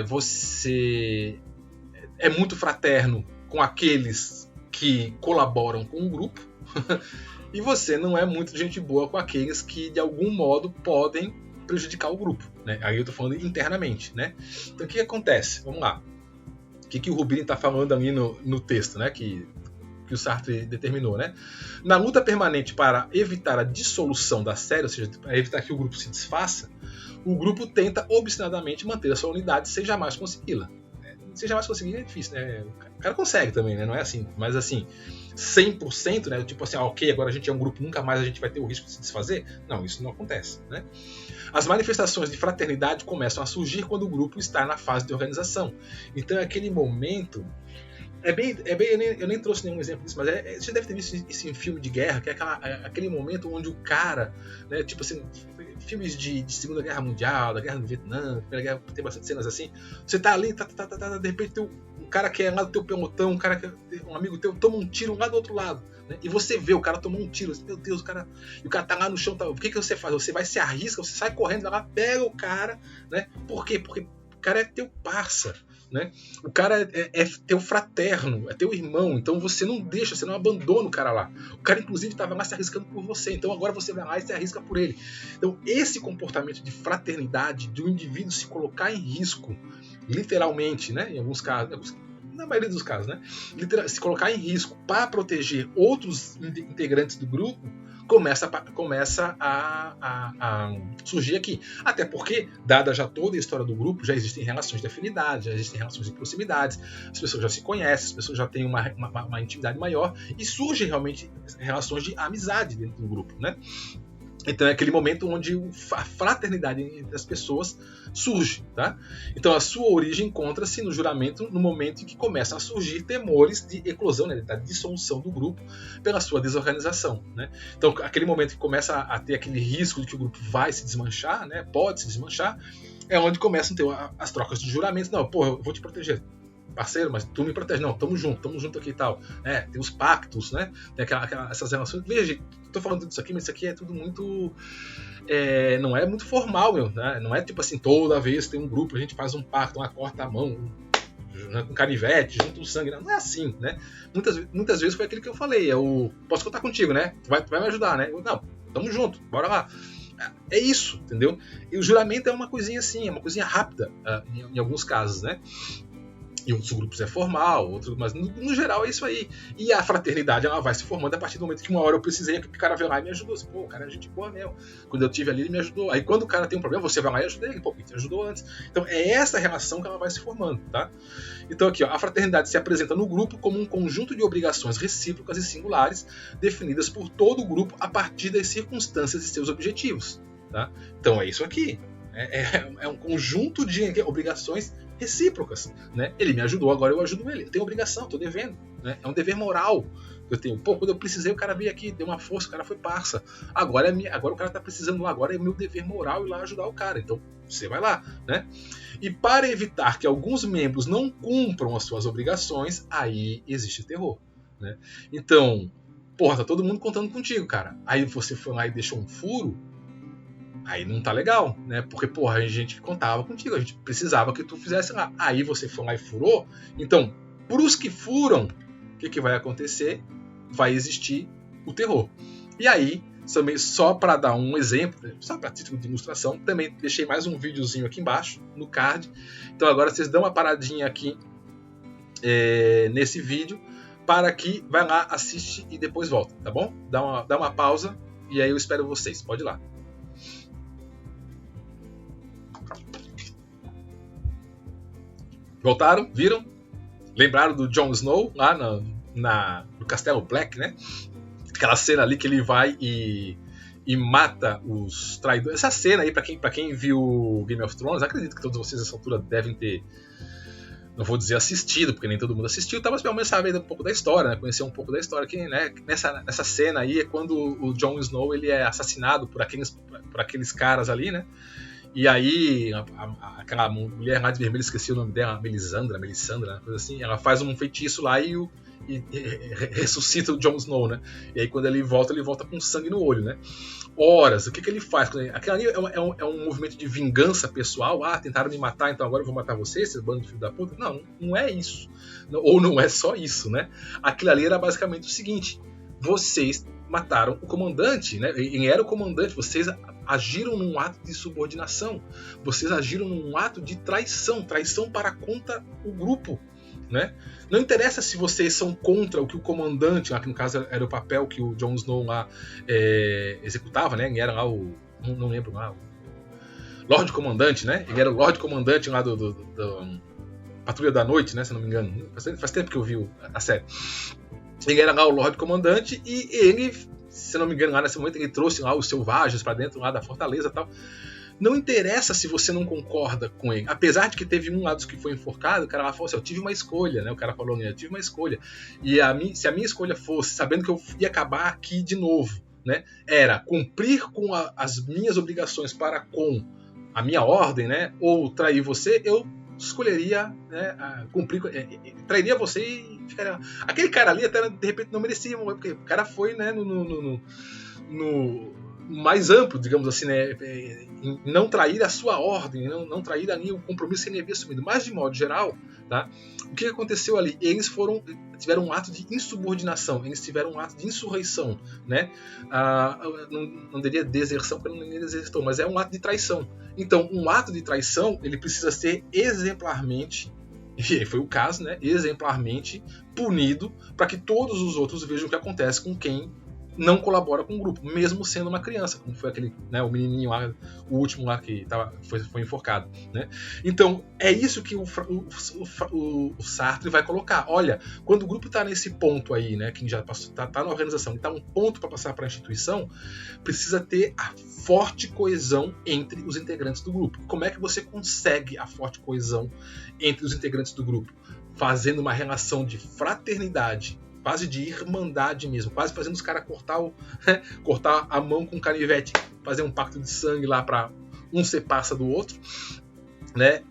você é muito fraterno com aqueles que colaboram com o grupo e você não é muito gente boa com aqueles que de algum modo podem prejudicar o grupo, né? Aí eu estou falando internamente, né? Então o que acontece? Vamos lá. O que o Rubini está falando ali no texto, né? Que o Sartre determinou, né? Na luta permanente para evitar a dissolução da série, ou seja, para evitar que o grupo se desfaça, o grupo tenta obstinadamente manter a sua unidade sem jamais consegui-la. você jamais conseguir, é difícil, né? O cara consegue também, né? Não é assim, mas assim, 100%, né? Tipo assim, ok, agora a gente é um grupo, nunca mais a gente vai ter o risco de se desfazer. Não, isso não acontece, né? As manifestações de fraternidade começam a surgir quando o grupo está na fase de organização. Então é aquele momento. Eu nem trouxe nenhum exemplo disso, mas você deve ter visto isso em filme de guerra, que é aquele momento onde o cara, né, tipo assim, filmes de Segunda Guerra Mundial, da Guerra do Vietnã, Primeira Guerra, tem bastante cenas assim. Você tá ali, de repente tem um cara que é lá do teu pelotão, um amigo teu toma um tiro lá do outro lado, né, e você vê o cara tomou um tiro, meu Deus, e o cara tá lá no chão, o que você faz? Você vai se arrisca, você sai correndo, vai lá, pega o cara, né? Por quê? Porque o cara é teu parça. Né? O cara é teu fraterno, é teu irmão, então você não deixa, você não abandona o cara lá. O cara, inclusive, estava lá se arriscando por você, então agora você vai lá e se arrisca por ele. Então, esse comportamento de fraternidade, de um indivíduo se colocar em risco, literalmente, né? Em alguns casos, na maioria dos casos, né? Se colocar em risco para proteger outros integrantes do grupo, começa a surgir aqui. Até porque, dada já toda a história do grupo, já existem relações de afinidade, já existem relações de proximidade, as pessoas já se conhecem, as pessoas já têm uma intimidade maior e surgem realmente relações de amizade dentro do grupo, né? Então é aquele momento onde a fraternidade entre as pessoas surge, tá? Então a sua origem encontra-se no juramento no momento em que começam a surgir temores de eclosão, né, da dissolução do grupo pela sua desorganização, né? Então aquele momento que começa a ter aquele risco de que o grupo vai se desmanchar, né, pode se desmanchar, é onde começam a ter as trocas de juramentos. Não, pô, eu vou te proteger, parceiro, mas tu me protege. Não, tamo junto aqui e tal. Tem os pactos, né? Tem essas relações. Veja, tô falando disso aqui, mas isso aqui é tudo muito... não é muito formal, meu, né? Não é tipo assim, toda vez tem um grupo, a gente faz um pacto, corta a mão, um canivete, junta o sangue. Não é assim, né? Muitas vezes foi aquilo que eu falei, posso contar contigo, né? Tu vai me ajudar, né? Não, tamo junto, bora lá. É isso, entendeu? E o juramento é uma coisinha assim, é uma coisinha rápida, em alguns casos, né? Em outros grupos é formal, mas no geral é isso aí. E a fraternidade ela vai se formando a partir do momento que uma hora eu precisei, o cara veio lá e me ajudou. Assim, pô, o cara é gente boa mesmo. Quando eu tive ali, ele me ajudou. Aí quando o cara tem um problema, você vai lá e ajuda ele. Pô, ele te ajudou antes. Então é essa relação que ela vai se formando, tá? Então aqui, ó, a fraternidade se apresenta no grupo como um conjunto de obrigações recíprocas e singulares definidas por todo o grupo a partir das circunstâncias e seus objetivos, tá? Então é isso aqui. É um conjunto de obrigações recíprocas, né? Ele me ajudou, agora eu ajudo ele. Eu tenho obrigação, estou devendo, né? É um dever moral que eu tenho. Pô, quando eu precisei, o cara veio aqui, deu uma força, o cara foi parça. Agora o cara está precisando lá, agora é meu dever moral ir lá ajudar o cara. Então você vai lá, né? E para evitar que alguns membros não cumpram as suas obrigações, aí existe terror, né? Então, porra, tá todo mundo contando contigo, cara. Aí você foi lá e deixou um furo. Aí não tá legal, né? Porque, porra, a gente contava contigo, a gente precisava que tu fizesse lá. Aí você foi lá e furou. Então, pros que furam, o que vai acontecer? Vai existir o terror. E aí, também, só para dar um exemplo, só para título de ilustração, também deixei mais um videozinho aqui embaixo, no card. Então agora vocês dão uma paradinha aqui nesse vídeo, para que vai lá, assiste e depois volta, tá bom? Dá uma pausa e aí eu espero vocês. Pode ir lá. Voltaram? Viram? Lembraram do Jon Snow lá no Castelo Black, né? Aquela cena ali que ele vai e mata os traidores. Essa cena aí, pra quem viu Game of Thrones, acredito que todos vocês nessa altura devem ter, não vou dizer assistido, porque nem todo mundo assistiu, mas pelo menos sabe um pouco da história, né? Conhecer um pouco da história. Que, né, nessa cena aí é quando o Jon Snow ele é assassinado por aqueles caras ali, né? E aí, aquela mulher lá de vermelho, esqueci o nome dela, Melisandra, coisa assim, ela faz um feitiço lá e ressuscita o Jon Snow, né? E aí quando ele volta com sangue no olho, né? Horas, o que ele faz? Aquilo ali é um movimento de vingança pessoal. Tentaram me matar, então agora eu vou matar vocês, seus bando de filho da puta. Não é isso. Ou não é só isso, né? Aquilo ali era basicamente o seguinte: vocês mataram o comandante, né? E era o comandante, vocês agiram num ato de subordinação, vocês agiram num ato de traição para contra o grupo, né? Não interessa se vocês são contra o que o comandante, lá, que no caso era o papel que o Jon Snow lá executava, né? Ele era lá não lembro lá, o Lorde Comandante, né? Ele era o Lorde Comandante lá Patrulha da Noite, né, se não me engano. Faz tempo que eu vi a série. Ele era lá o Lorde Comandante e ele, se não me engano, lá nesse momento ele trouxe lá os selvagens para dentro lá da fortaleza e tal. Não interessa se você não concorda com ele. Apesar de que teve um lado que foi enforcado, o cara lá falou assim, eu tive uma escolha, né? O cara falou, eu tive uma escolha. E se a minha escolha fosse, sabendo que eu ia acabar aqui de novo, né? Era cumprir com as minhas obrigações para com a minha ordem, né? Ou trair você, eu escolheria, né, cumprir, trairia você e ficaria... Aquele cara ali até de repente não merecia morrer, porque o cara foi, né, no mais amplo, digamos assim, né, em não trair a sua ordem, não trair ali o compromisso que ele havia assumido. Mas de modo geral, tá, o que aconteceu ali? Eles tiveram um ato de insubordinação, eles tiveram um ato de insurreição, né? Não diria deserção, porque ninguém desertou, mas é um ato de traição. Então, um ato de traição, ele precisa ser exemplarmente, e foi o caso, né, exemplarmente punido, para que todos os outros vejam o que acontece com quem não colabora com o grupo, mesmo sendo uma criança, como foi aquele, né, o menininho lá, o último lá que foi enforcado, né? Então, é isso que o Sartre vai colocar. Olha, quando o grupo está nesse ponto aí, né, que já está na organização, está um ponto para passar para a instituição, precisa ter a forte coesão entre os integrantes do grupo. Como é que você consegue a forte coesão entre os integrantes do grupo? Fazendo uma relação de fraternidade, quase de irmandade mesmo, quase fazendo os caras cortar a mão com canivete, fazer um pacto de sangue lá para um ser parça do outro, né?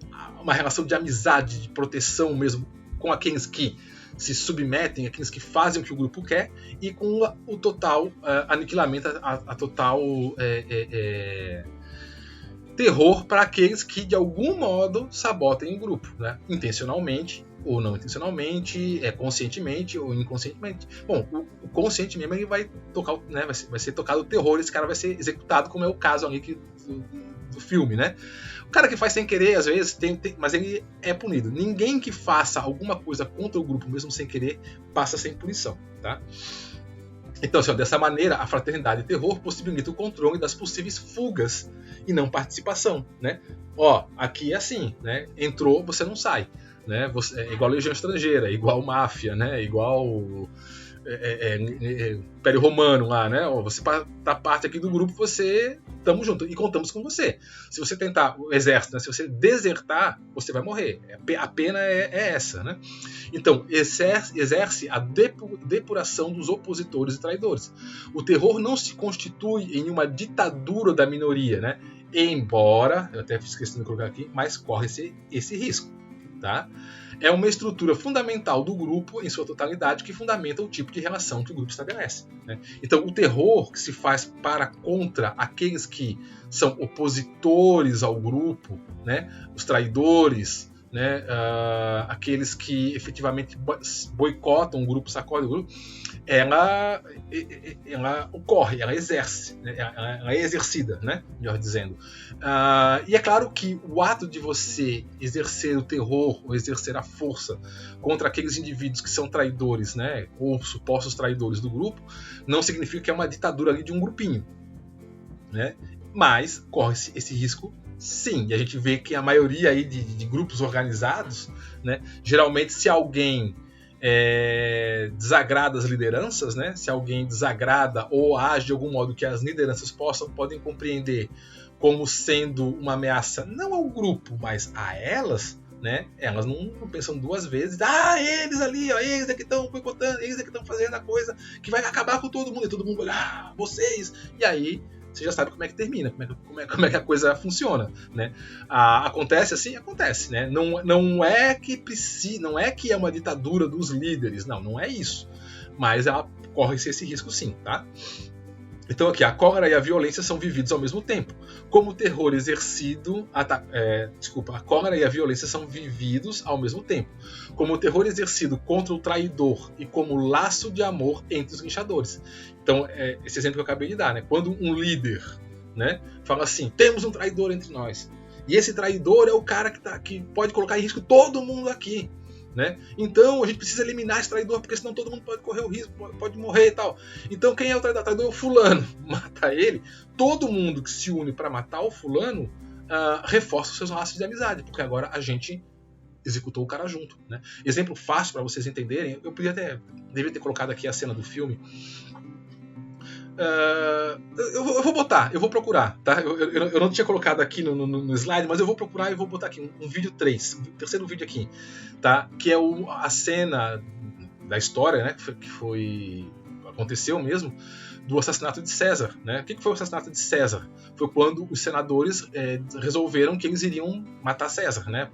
Uma relação de amizade, de proteção mesmo com aqueles que se submetem, aqueles que fazem o que o grupo quer, e com o total aniquilamento, a total terror para aqueles que de algum modo sabotem o grupo, né? Intencionalmente ou não intencionalmente, conscientemente ou inconscientemente. Bom, o consciente mesmo ele vai tocar, né, vai ser tocado o terror, esse cara vai ser executado, como é o caso ali do filme, né? O cara que faz sem querer, às vezes, mas ele é punido. Ninguém que faça alguma coisa contra o grupo, mesmo sem querer, passa sem punição, tá? Então, assim, dessa maneira, a fraternidade e terror possibilita o controle das possíveis fugas e não participação, né? Ó, aqui é assim, né? Entrou, você não sai. Né? É igual Legião Estrangeira, igual Máfia, né? Igual Império Romano lá, né? Você tá parte aqui do grupo, você estamos juntos e contamos com você. Se você tentar o exército, né? Se você desertar, você vai morrer. A pena é essa, né? Então exerce a depuração dos opositores e traidores. O terror não se constitui em uma ditadura da minoria, né? Embora, eu até fiz questão de colocar aqui, mas corre esse risco. Tá? É uma estrutura fundamental do grupo em sua totalidade que fundamenta o tipo de relação que o grupo estabelece, né? Então, o terror que se faz contra aqueles que são opositores ao grupo, né? Os traidores, né? Aqueles que efetivamente boicotam o grupo, sacodem o grupo, ela ocorre, ela exerce, né? Ela é exercida, né? Melhor dizendo. E é claro que o ato de você exercer o terror ou exercer a força contra aqueles indivíduos que são traidores, né? Ou supostos traidores do grupo, não significa que é uma ditadura ali de um grupinho, né? Mas corre esse risco, sim. E a gente vê que a maioria aí de grupos organizados, né? Geralmente, se alguém desagrada as lideranças, né? Se alguém desagrada ou age de algum modo que as lideranças podem compreender como sendo uma ameaça não ao grupo, mas a elas, né? Elas não pensam duas vezes. Eles ali, ó, eles é que estão boicotando, eles é que estão fazendo a coisa que vai acabar com todo mundo, e todo mundo olha, vocês, e aí você já sabe como é que termina, como é que a coisa funciona, né? Acontece assim? Acontece, né? Não é que é uma ditadura dos líderes, não é isso. Mas ela corre esse risco sim, tá? Então aqui, a cólera e a violência são vividos ao mesmo tempo. Como o terror exercido... a cólera e a violência são vividos ao mesmo tempo. Como o terror exercido contra o traidor e como o laço de amor entre os linchadores. Então, esse exemplo que eu acabei de dar, né? Quando um líder, né, fala assim, temos um traidor entre nós. E esse traidor é o cara que pode colocar em risco todo mundo aqui. Né? Então a gente precisa eliminar esse traidor, porque senão todo mundo pode correr o risco, pode morrer e tal. Então quem é o traidor? O traidor é o fulano. Mata ele. Todo mundo que se une para matar o fulano reforça os seus laços de amizade, porque agora a gente executou o cara junto, né? Exemplo fácil para vocês entenderem, eu deveria ter colocado aqui a cena do filme. Eu vou botar, eu vou procurar, tá? Eu não tinha colocado aqui no slide, mas eu vou procurar e vou botar aqui um vídeo 3, o terceiro vídeo aqui, tá? Que é a cena da história, né? Que aconteceu mesmo, do assassinato de César, né? O que foi o assassinato de César? Foi quando os senadores resolveram que eles iriam matar César, né?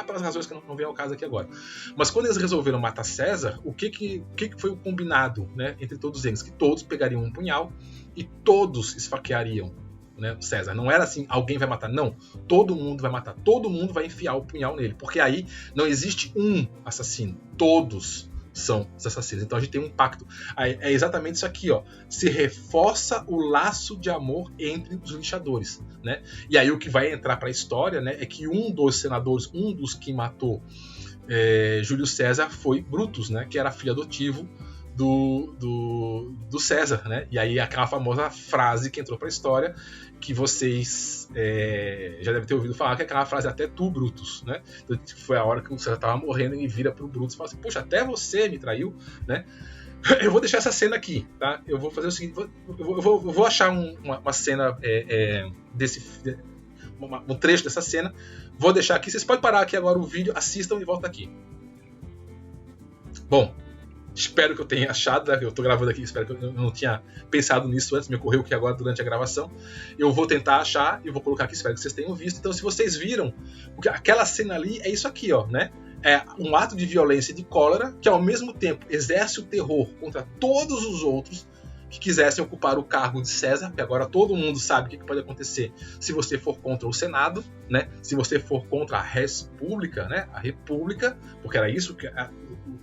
Pelas razões que não vem ao caso aqui agora. Mas quando eles resolveram matar César, o que foi o combinado, né, entre todos eles? Que todos pegariam um punhal e todos esfaqueariam, né, César. Não era assim, alguém vai matar. Não, todo mundo vai matar. Todo mundo vai enfiar o punhal nele. Porque aí não existe um assassino. Todos são os assassinos. Então a gente tem um pacto. É exatamente isso aqui, ó. Se reforça o laço de amor entre os linchadores, né? E aí o que vai entrar para a história, né, é que um dos senadores, um dos que matou Júlio César foi Brutus, né, que era filho adotivo do César, né? E aí aquela famosa frase que entrou para a história, que vocês já devem ter ouvido falar, que é aquela frase "até tu, Brutus", né? Então, foi a hora que o César estava morrendo e vira pro Brutus e fala assim: "Poxa, até você me traiu", né? Eu vou deixar essa cena aqui, tá? Eu vou fazer o seguinte, eu vou achar uma cena um trecho dessa cena, vou deixar aqui. Vocês podem parar aqui agora o vídeo, assistam e voltam aqui. Bom, espero que eu tenha achado, né? Eu estou gravando aqui, espero que eu não tinha pensado nisso antes, me ocorreu que agora durante a gravação. Eu vou tentar achar e vou colocar aqui, espero que vocês tenham visto. Então, se vocês viram, porque aquela cena ali é isso aqui, ó, né? É um ato de violência e de cólera que ao mesmo tempo exerce o terror contra todos os outros que quisessem ocupar o cargo de César, porque agora todo mundo sabe o que pode acontecer se você for contra o Senado, né? Se você for contra a República, né? A República, porque era isso que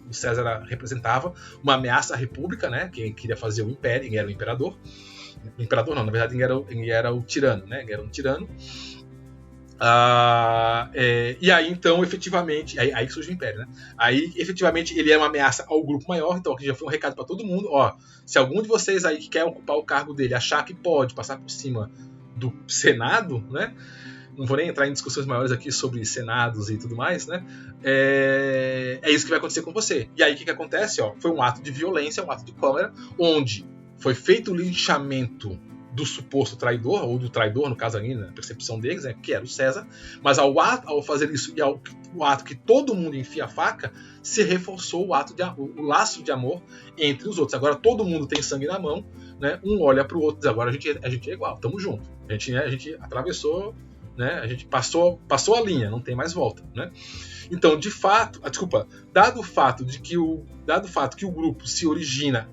o César representava, uma ameaça à República, né? Quem queria fazer o império, quem era o imperador. O imperador não, na verdade ele era o tirano, né? Ele era um tirano. E aí então efetivamente aí que surge o Império, né? Aí efetivamente ele é uma ameaça ao grupo maior. Então aqui já foi um recado para todo mundo, ó, se algum de vocês aí que quer ocupar o cargo dele achar que pode passar por cima do Senado, né? Não vou nem entrar em discussões maiores aqui sobre senados e tudo mais, né? É isso que vai acontecer com você. E aí o que acontece, ó? Foi um ato de violência, um ato de cólera, onde foi feito o linchamento do suposto traidor, ou do traidor, no caso ali, na percepção deles, né, que era o César, mas ao fazer isso e o ato que todo mundo enfia a faca, se reforçou o laço de amor entre os outros. Agora todo mundo tem sangue na mão, né, um olha para o outro e diz: agora a gente é igual, estamos juntos. A gente atravessou, né, a gente passou a linha, não tem mais volta, né? Então, de fato, dado o fato que o grupo se origina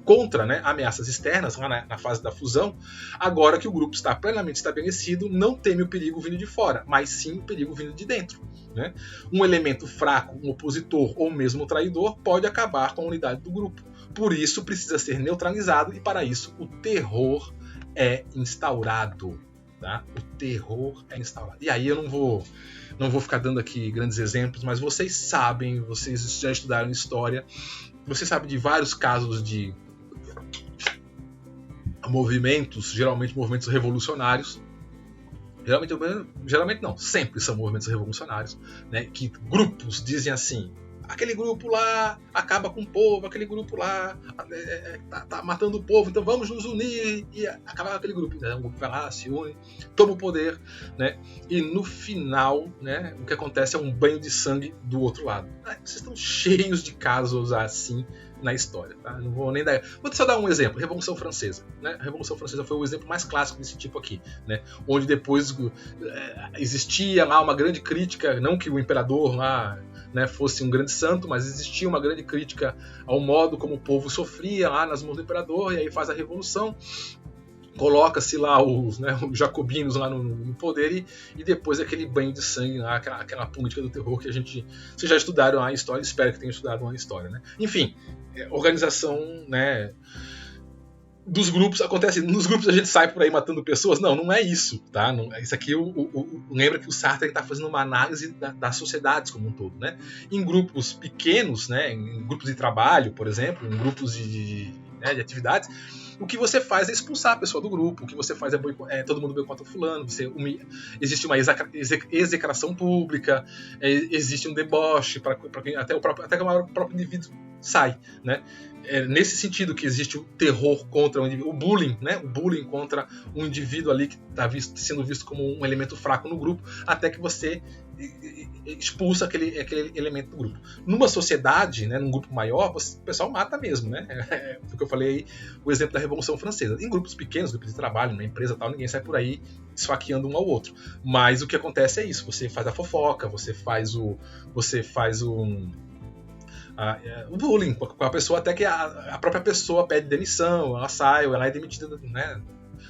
contra, né, ameaças externas lá na fase da fusão, agora que o grupo está plenamente estabelecido, não teme o perigo vindo de fora, mas sim o perigo vindo de dentro, né? Um elemento fraco, um opositor ou mesmo um traidor pode acabar com a unidade do grupo. Por isso precisa ser neutralizado e para isso o terror é instaurado, tá? O terror é instaurado. E aí eu não vou ficar dando aqui grandes exemplos, mas vocês sabem, vocês já estudaram história, você sabe de vários casos de movimentos, geralmente movimentos revolucionários. Geralmente não, sempre são movimentos revolucionários, né? Que grupos dizem assim: aquele grupo lá acaba com o povo, aquele grupo lá tá matando o povo, então vamos nos unir e acabar com aquele grupo. Então, o grupo vai lá, se une, toma o poder, né? E no final, né, o que acontece é um banho de sangue do outro lado. Vocês estão cheios de casos assim na história, tá? Não vou nem dar. Vou só dar um exemplo: Revolução Francesa, né? A Revolução Francesa foi o exemplo mais clássico desse tipo aqui, né? Onde depois existia lá uma grande crítica, não que o imperador lá, né, fosse um grande santo, mas existia uma grande crítica ao modo como o povo sofria lá nas mãos do imperador, e aí faz a revolução, coloca-se lá os jacobinos lá no poder e depois aquele banho de sangue, lá, aquela política do terror que vocês já estudaram a história, espero que tenham estudado a história, né? Enfim, organização, né, dos grupos acontece. Nos grupos a gente sai por aí matando pessoas. Não é isso, tá? Isso aqui lembra que o Sartre está fazendo uma análise das sociedades como um todo, né? Em grupos pequenos, né, em grupos de trabalho, por exemplo, em grupos de atividades, o que você faz é expulsar a pessoa do grupo, o que você faz é todo mundo boicota o fulano, existe uma execração pública, existe um deboche para quem até que o próprio indivíduo sai, né? Nesse sentido que existe o terror contra o indivíduo, o bullying, né? O bullying contra um indivíduo ali que está sendo visto como um elemento fraco no grupo, até que você expulsa aquele elemento do grupo. Numa sociedade, né, num grupo maior, o pessoal mata mesmo, né? Porque eu falei aí, o exemplo da Revolução Francesa. Em grupos pequenos, grupos de trabalho, na empresa tal, ninguém sai por aí esfaqueando um ao outro. Mas o que acontece é isso: você faz a fofoca, você faz o bullying com a pessoa, até que a própria pessoa pede demissão, ela sai, ou ela é demitida, né,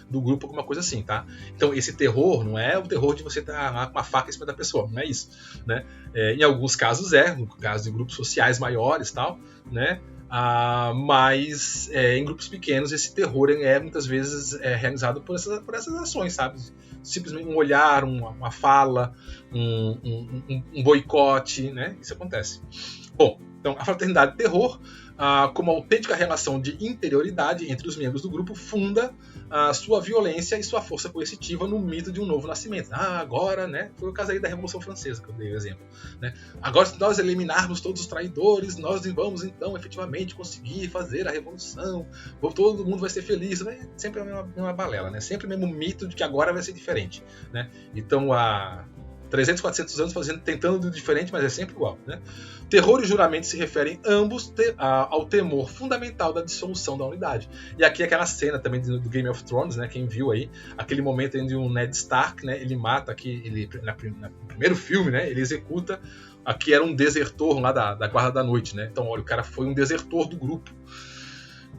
do grupo, alguma coisa assim, tá? Então esse terror não é o terror de você estar com uma faca em cima da pessoa, não é isso, né? Em alguns casos no caso de grupos sociais maiores, tal, né? Mas em grupos pequenos esse terror muitas vezes realizado por essas ações, sabe? Simplesmente um olhar, uma fala, um boicote, né? Isso acontece. Bom, então a fraternidade do terror, como autêntica relação de interioridade entre os membros do grupo, funda a sua violência e sua força coercitiva no mito de um novo nascimento. Agora, né? Foi o caso aí da Revolução Francesa que eu dei o exemplo, né? Agora, se nós eliminarmos todos os traidores, nós vamos então efetivamente conseguir fazer a revolução, todo mundo vai ser feliz, né? Sempre uma balela, né? Sempre o mesmo mito de que agora vai ser diferente, né? Então, 300, 400 anos tentando de diferente, mas é sempre igual, né? Terror e juramento se referem ambos ao temor fundamental da dissolução da unidade. E aqui aquela cena também do Game of Thrones, né? Quem viu aí, aquele momento onde o Ned Stark, né? Ele mata aqui, no primeiro filme, né? Ele executa, aqui era um desertor lá da Guarda da Noite, né? Então, olha, o cara foi um desertor do grupo,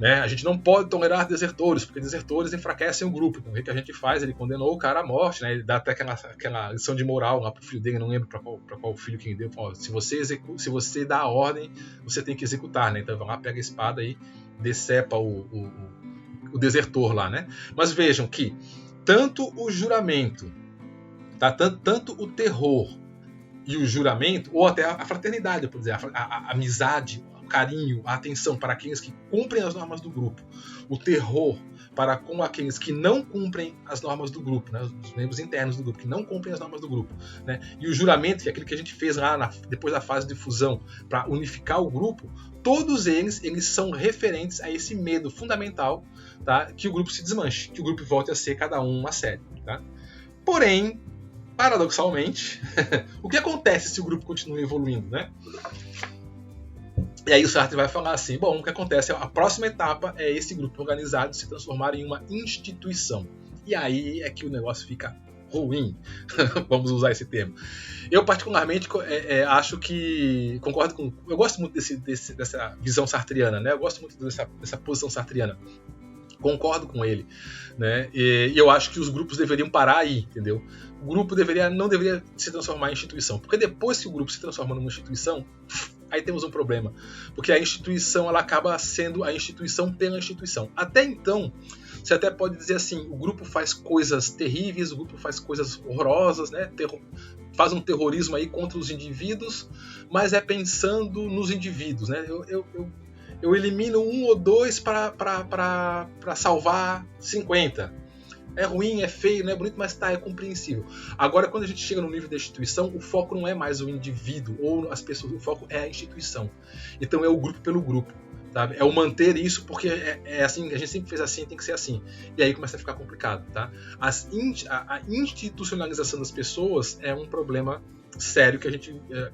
né? A gente não pode tolerar desertores, porque desertores enfraquecem o grupo. Então, o que a gente faz? Ele condenou o cara à morte, né? Ele dá até aquela lição de moral lá pro filho dele, não lembro para qual filho que ele deu. Falou, se você dá a ordem, você tem que executar, né? Então vai lá, pega a espada e decepa o desertor lá, né? Mas vejam que tanto o juramento, tá? tanto o terror e o juramento, ou até a fraternidade, por exemplo, a amizade, carinho, a atenção para aqueles que cumprem as normas do grupo, o terror para com aqueles que não cumprem as normas do grupo, né, os membros internos do grupo, que não cumprem as normas do grupo, né, e o juramento, que é aquele que a gente fez lá depois da fase de fusão, para unificar o grupo, todos eles são referentes a esse medo fundamental, tá, que o grupo se desmanche, que o grupo volte a ser cada um uma série. Tá? Porém, paradoxalmente, o que acontece se o grupo continua evoluindo, né? E aí o Sartre vai falar assim, bom, o que acontece, a próxima etapa é esse grupo organizado se transformar em uma instituição. E aí é que o negócio fica ruim, vamos usar esse termo. Eu particularmente acho que, eu gosto muito dessa visão sartriana, né? Eu gosto muito dessa posição sartriana. Concordo com ele, né? E eu acho que os grupos deveriam parar aí, entendeu? O grupo não deveria se transformar em instituição, porque depois que o grupo se transforma numa instituição, aí temos um problema, porque a instituição ela acaba sendo a instituição pela instituição. Até então, você até pode dizer assim, o grupo faz coisas terríveis, o grupo faz coisas horrorosas, né? Faz um terrorismo aí contra os indivíduos, mas é pensando nos indivíduos, né? Eu elimino 1 ou 2 para salvar 50. É ruim, é feio, não é bonito, mas é compreensível. Agora, quando a gente chega no nível da instituição, o foco não é mais o indivíduo ou as pessoas, o foco é a instituição. Então é o grupo pelo grupo, sabe? É o manter isso, porque é assim, a gente sempre fez assim, tem que ser assim. E aí começa a ficar complicado, tá? A institucionalização das pessoas é um problema sério que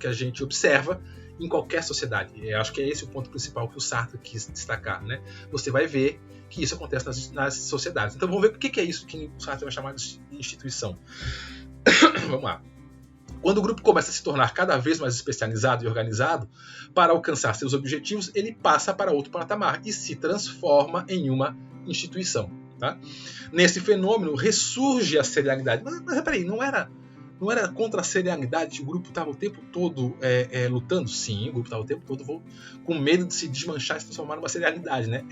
a gente observa em qualquer sociedade. Eu acho que é esse o ponto principal que o Sartre quis destacar, né? Você vai ver que isso acontece nas sociedades. Então vamos ver por que é isso que o Sartre vai chamar de instituição. Vamos lá. Quando o grupo começa a se tornar cada vez mais especializado e organizado, para alcançar seus objetivos, ele passa para outro patamar e se transforma em uma instituição. Tá? Nesse fenômeno ressurge a serialidade. Mas peraí, não era contra a serialidade? O grupo estava o tempo todo lutando? Sim, o grupo estava o tempo todo com medo de se desmanchar e se transformar numa serialidade, né?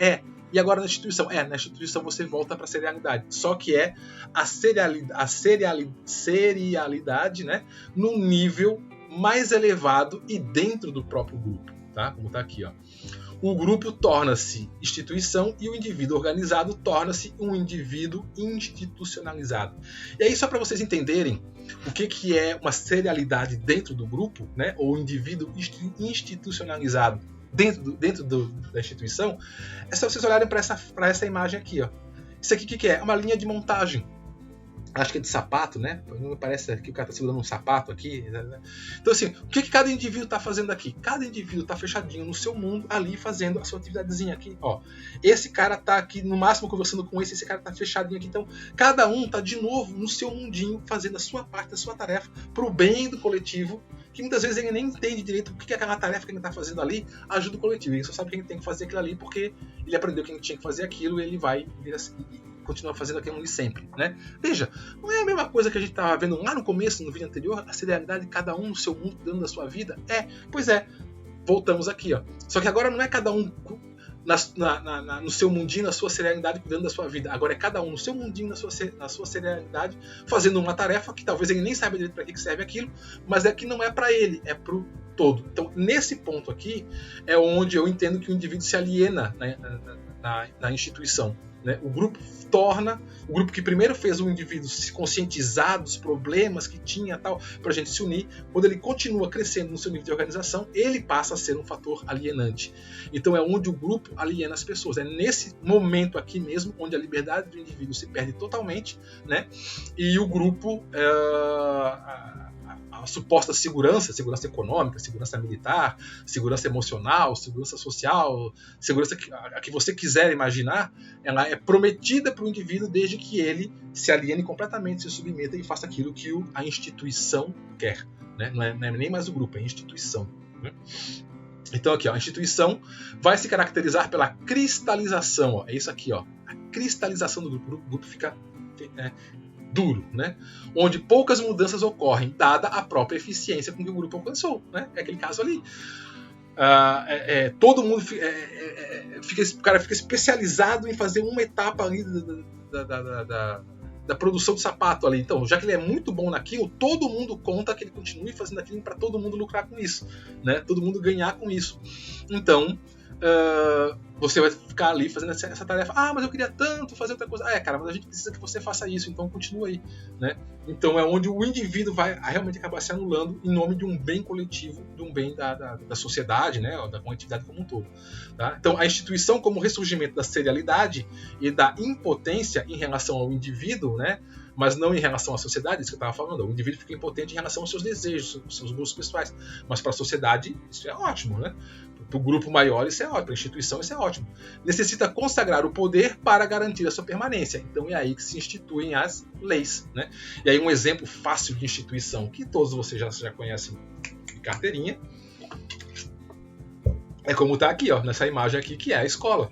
E agora na instituição? Na instituição você volta para a serialidade. Só que é a serialidade, né, num nível mais elevado e dentro do próprio grupo. Tá? Como está aqui. Ó. o grupo torna-se instituição e o indivíduo organizado torna-se um indivíduo institucionalizado. E aí, só para vocês entenderem o que é uma serialidade dentro do grupo, né, ou indivíduo institucionalizado dentro da instituição, é só vocês olharem para essa imagem aqui. Ó. Isso aqui o que é? É uma linha de montagem. Acho que é de sapato, né? Não parece que o cara está segurando um sapato aqui. Então, assim, o que cada indivíduo está fazendo aqui? Cada indivíduo está fechadinho no seu mundo, ali fazendo a sua atividadezinha aqui. Ó. Esse cara está aqui, no máximo, conversando com esse cara está fechadinho aqui. Então, cada um está de novo no seu mundinho, fazendo a sua parte, a sua tarefa, para o bem do coletivo, que muitas vezes ele nem entende direito o que é aquela tarefa que ele está fazendo ali ajuda o coletivo. Ele só sabe que ele tem que fazer aquilo ali porque ele aprendeu que ele tinha que fazer aquilo e ele vai continua fazendo aquilo ali sempre, né? Veja, não é a mesma coisa que a gente estava vendo lá no começo, no vídeo anterior, a serialidade de cada um no seu mundo, dentro da sua vida? Pois é, voltamos aqui, ó. Só que agora não é cada um no seu mundinho, na sua serialidade, cuidando da sua vida. Agora é cada um no seu mundinho, na sua serialidade, fazendo uma tarefa que talvez ele nem saiba direito para que serve aquilo, mas é que não é para ele, é para o todo. Então, nesse ponto aqui, é onde eu entendo que o indivíduo se aliena na instituição. Né? O grupo que primeiro fez o indivíduo se conscientizar dos problemas que tinha tal, para a gente se unir, quando ele continua crescendo no seu nível de organização, ele passa a ser um fator alienante. Então é onde o grupo aliena as pessoas. É nesse momento aqui mesmo onde a liberdade do indivíduo se perde totalmente, né? E o grupo a suposta segurança econômica, segurança militar, segurança emocional, segurança social, segurança a que você quiser imaginar, ela é prometida para o indivíduo desde que ele se aliene completamente, se submeta e faça aquilo que a instituição quer. Né? Não é nem mais o grupo, é a instituição. Né? Então aqui, ó, a instituição vai se caracterizar pela cristalização. Ó, é isso aqui, ó, a cristalização do grupo. O grupo fica duro, né? Onde poucas mudanças ocorrem, dada a própria eficiência com que o grupo alcançou. Né? É aquele caso ali. Todo mundo o cara fica especializado em fazer uma etapa ali da produção do sapato ali. Então, já que ele é muito bom naquilo, todo mundo conta que ele continue fazendo aquilo para todo mundo lucrar com isso, né? Todo mundo ganhar com isso. Então, você vai ficar ali fazendo essa tarefa. Mas eu queria tanto fazer outra coisa. Cara, mas a gente precisa que você faça isso, então continua aí, né? Então é onde o indivíduo vai realmente acabar se anulando em nome de um bem coletivo, de um bem da sociedade, né? Ou da coletividade como um todo. Tá? Então a instituição como ressurgimento da serialidade e da impotência em relação ao indivíduo, né? Mas não em relação à sociedade, isso que eu estava falando. O indivíduo fica impotente em relação aos seus desejos, aos seus gostos pessoais. Mas para a sociedade, isso é ótimo, né? Para o grupo maior, isso é ótimo. Para a instituição, isso é ótimo. Necessita consagrar o poder para garantir a sua permanência. Então é aí que se instituem as leis, né? E aí um exemplo fácil de instituição, que todos vocês já conhecem de carteirinha, é como está aqui, ó, nessa imagem aqui, que é a escola.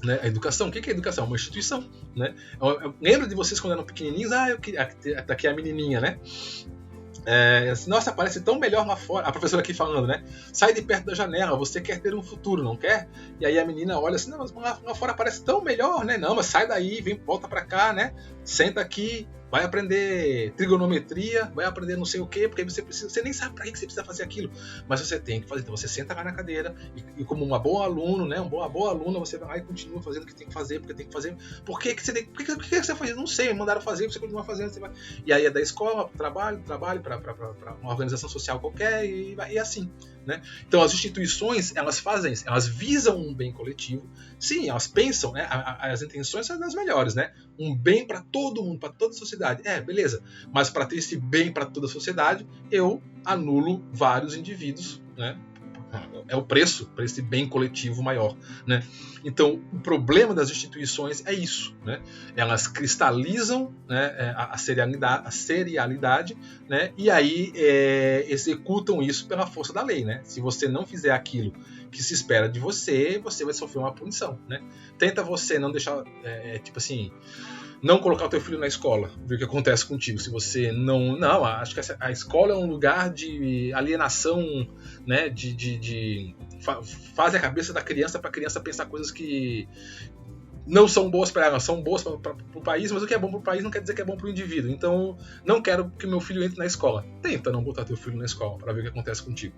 Né? A educação, o que é educação? Uma instituição, né? Eu lembro de vocês quando eram pequenininhos, daqui é a menininha, né? Nossa, parece tão melhor lá fora. A professora aqui falando, né? Sai de perto da janela, você quer ter um futuro, não quer? E aí a menina olha assim, não, mas lá fora parece tão melhor, né? Não, mas sai daí, volta pra cá, né? Senta aqui, vai aprender trigonometria, vai aprender não sei o quê, porque você nem sabe para que você precisa fazer aquilo, mas você tem que fazer. Então você senta lá na cadeira e como uma boa aluno, né, uma boa aluna, você vai lá e continua fazendo o que tem que fazer, porque tem que fazer. Por que você faz? Não sei, me mandaram fazer, você continua fazendo, você vai. E aí é da escola, trabalho para uma organização social qualquer e assim. Né? Então as instituições, elas fazem isso, elas visam um bem coletivo, sim, elas pensam, né? As intenções são das melhores, né? Um bem para todo mundo, para toda a sociedade, beleza, mas para ter esse bem para toda a sociedade, eu anulo vários indivíduos, né? É o preço para esse bem coletivo maior, né? Então o problema das instituições é isso, né? Elas cristalizam, né, a serialidade, né? E aí executam isso pela força da lei, né? Se você não fizer aquilo que se espera de você, você vai sofrer uma punição, né? Tenta você não deixar, tipo assim, não colocar o teu filho na escola, ver o que acontece contigo. Se você não, acho que a escola é um lugar de alienação, né? Faz a cabeça da criança para a criança pensar coisas que não são boas para ela, são boas para o país, mas o que é bom para o país não quer dizer que é bom para o indivíduo. Então, não quero que meu filho entre na escola. Tenta não botar teu filho na escola para ver o que acontece contigo.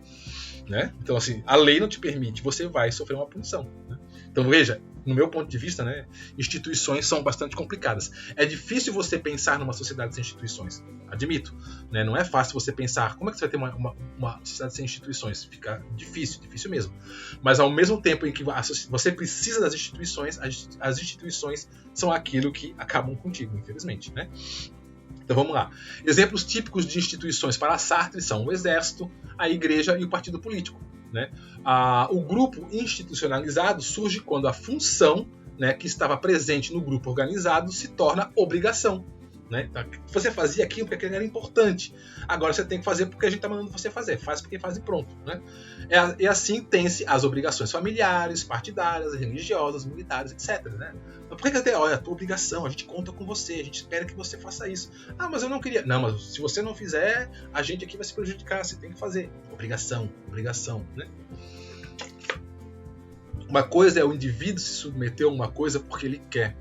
Né? Então, assim, a lei não te permite, você vai sofrer uma punição. Né? Então, veja, no meu ponto de vista, né, instituições são bastante complicadas. É difícil você pensar numa sociedade sem instituições, admito. Né? Não é fácil você pensar como é que você vai ter uma sociedade sem instituições. Fica difícil mesmo. Mas ao mesmo tempo em que você precisa das instituições, as instituições são aquilo que acabam contigo, infelizmente. Né? Então vamos lá. Exemplos típicos de instituições para Sartre são o exército, a igreja e o partido político. Né? O grupo institucionalizado surge quando a função, né, que estava presente no grupo organizado se torna obrigação. Né? Você fazia aquilo porque aquilo era importante. Agora você tem que fazer porque a gente está mandando você fazer. Faz porque faz e pronto. Né? E assim tem-se as obrigações familiares, partidárias, religiosas, militares, etc. Né? Mas por que até, olha, a tua obrigação, a gente conta com você, a gente espera que você faça isso. Ah, mas eu não queria. Não, mas se você não fizer, a gente aqui vai se prejudicar, você tem que fazer. Obrigação. Né? Uma coisa é o indivíduo se submeter a uma coisa porque ele quer.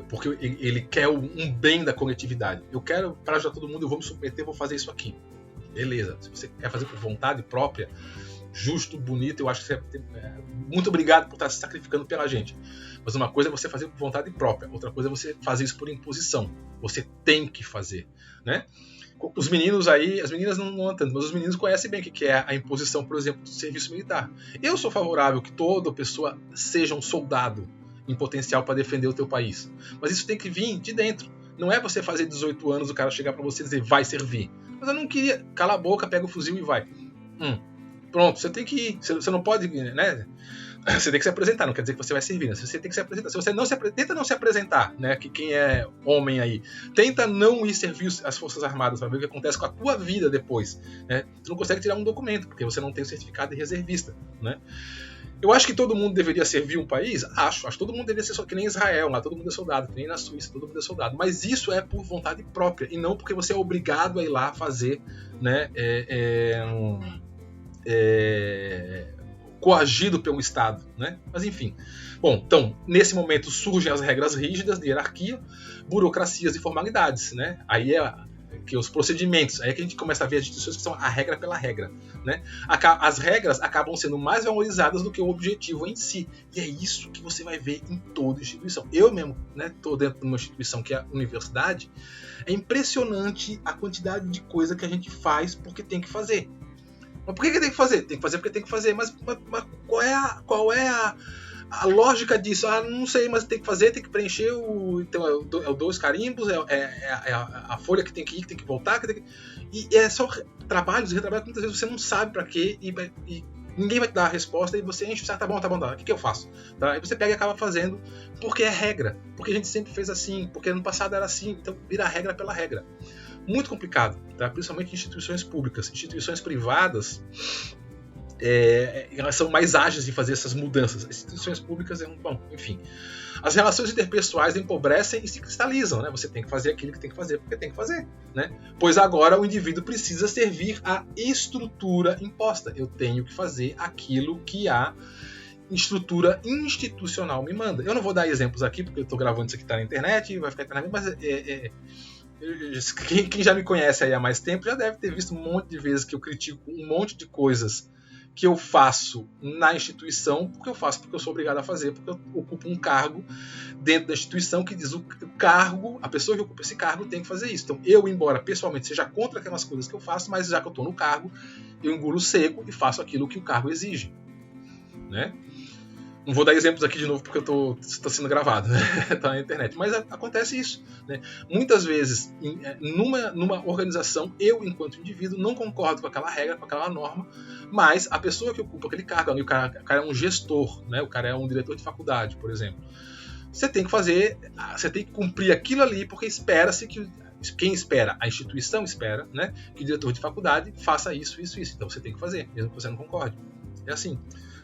Porque ele quer um bem da coletividade. Eu quero, para ajudar todo mundo, eu vou me submeter, vou fazer isso aqui. Beleza. Se você quer fazer por vontade própria, justo, bonito, eu acho que você muito obrigado por estar se sacrificando pela gente. Mas uma coisa é você fazer por vontade própria, outra coisa é você fazer isso por imposição. Você tem que fazer. Né? Os meninos aí, as meninas não tanto, mas os meninos conhecem bem o que é a imposição, por exemplo, do serviço militar. Eu sou favorável que toda pessoa seja um soldado em potencial para defender o teu país. Mas isso tem que vir de dentro. Não é você fazer 18 anos, o cara chegar para você e dizer, vai servir. Mas eu não queria. Cala a boca, pega o fuzil e vai. Pronto, você tem que ir. Você não pode, né? Você tem que se apresentar, não quer dizer que você vai servir, né? Você tem que se apresentar. Se você não se apresenta, tenta não se apresentar, né? Que quem é homem aí, tenta não ir servir as Forças Armadas para ver o que acontece com a tua vida depois. Né? Você não consegue tirar um documento, porque você não tem o certificado de reservista, né? Eu acho que todo mundo deveria servir um país? Acho que todo mundo deveria ser só que nem Israel, lá todo mundo é soldado, que nem na Suíça, todo mundo é soldado. Mas isso é por vontade própria, e não porque você é obrigado a ir lá fazer, né, coagido pelo Estado, né? Mas enfim. Bom, então, nesse momento surgem as regras rígidas de hierarquia, burocracias e formalidades, né? Aí que os procedimentos, aí é que a gente começa a ver as instituições que são a regra pela regra. Né? As regras acabam sendo mais valorizadas do que o objetivo em si. E é isso que você vai ver em toda instituição. Eu mesmo estou dentro de uma instituição que é a universidade. É impressionante a quantidade de coisa que a gente faz porque tem que fazer. Mas por que tem que fazer? Tem que fazer porque tem que fazer. Mas qual é a lógica disso? Não sei, mas tem que fazer, tem que preencher então, dois carimbos, a folha que tem que ir, que tem que voltar, e é só trabalhos e retrabalhos que muitas vezes você não sabe para quê, e ninguém vai te dar a resposta, e você enche, tá bom, o que eu faço? Tá? Aí você pega e acaba fazendo, porque é regra, porque a gente sempre fez assim, porque no passado era assim, então vira a regra pela regra. Muito complicado, tá? Principalmente em instituições públicas. Instituições privadas, elas são mais ágeis de fazer essas mudanças. As instituições públicas, bom, enfim. As relações interpessoais empobrecem e se cristalizam, né? Você tem que fazer aquilo que tem que fazer porque tem que fazer, né? Pois agora o indivíduo precisa servir à estrutura imposta. Eu tenho que fazer aquilo que a estrutura institucional me manda. Eu não vou dar exemplos aqui porque eu estou gravando isso aqui, tá na internet e vai ficar eternamente, mas quem já me conhece aí há mais tempo já deve ter visto um monte de vezes que eu critico um monte de coisas que eu faço na instituição, porque eu sou obrigado a fazer, porque eu ocupo um cargo dentro da instituição que diz a pessoa que ocupa esse cargo tem que fazer isso. Então, eu, embora pessoalmente seja contra aquelas coisas que eu faço, mas já que eu estou no cargo, eu engulo seco e faço aquilo que o cargo exige. Né? Não vou dar exemplos aqui de novo porque está sendo gravado, né? Tá na internet. Mas acontece isso. Né? Muitas vezes, numa organização, eu, enquanto indivíduo, não concordo com aquela regra, com aquela norma, mas a pessoa que ocupa aquele cargo, o cara é um gestor, né? O cara é um diretor de faculdade, por exemplo. Você tem que cumprir aquilo ali, porque espera-se que quem espera, a instituição espera, né? Que o diretor de faculdade faça isso. Então você tem que fazer, mesmo que você não concorde. É assim.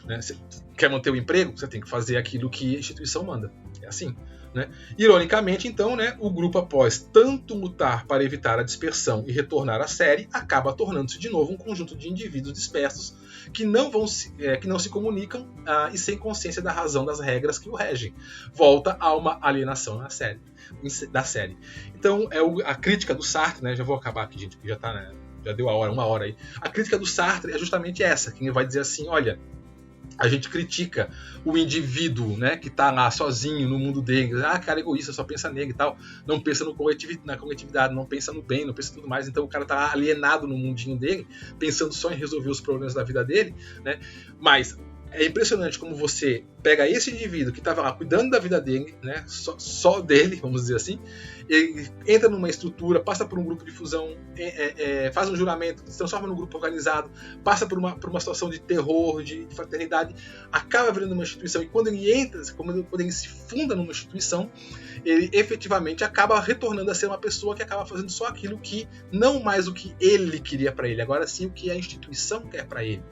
Né? Você quer manter o emprego? Você tem que fazer aquilo que a instituição manda. É assim. né? Ironicamente, então, né, o grupo, após tanto lutar para evitar a dispersão e retornar à série, acaba tornando-se de novo um conjunto de indivíduos dispersos que não se comunicam e sem consciência da razão das regras que o regem. Volta a uma alienação da série. Então, a crítica do Sartre, né, já vou acabar aqui, gente, que já tá, né, já deu uma hora aí. A crítica do Sartre é justamente essa, que vai dizer assim, olha, a gente critica o indivíduo, né, que está lá sozinho no mundo dele, cara egoísta, só pensa nele e tal, não pensa na coletividade, não pensa no bem, não pensa em tudo mais, então o cara está alienado no mundinho dele, pensando só em resolver os problemas da vida dele, né, mas é impressionante como você pega esse indivíduo que estava lá cuidando da vida dele, né, só dele, vamos dizer assim, ele entra numa estrutura, passa por um grupo de fusão, faz um juramento, se transforma num grupo organizado, passa por uma situação de terror, de fraternidade, acaba virando uma instituição, e quando ele entra, quando ele se funda numa instituição, ele efetivamente acaba retornando a ser uma pessoa que acaba fazendo só aquilo que, não mais o que ele queria para ele, agora sim o que a instituição quer para ele,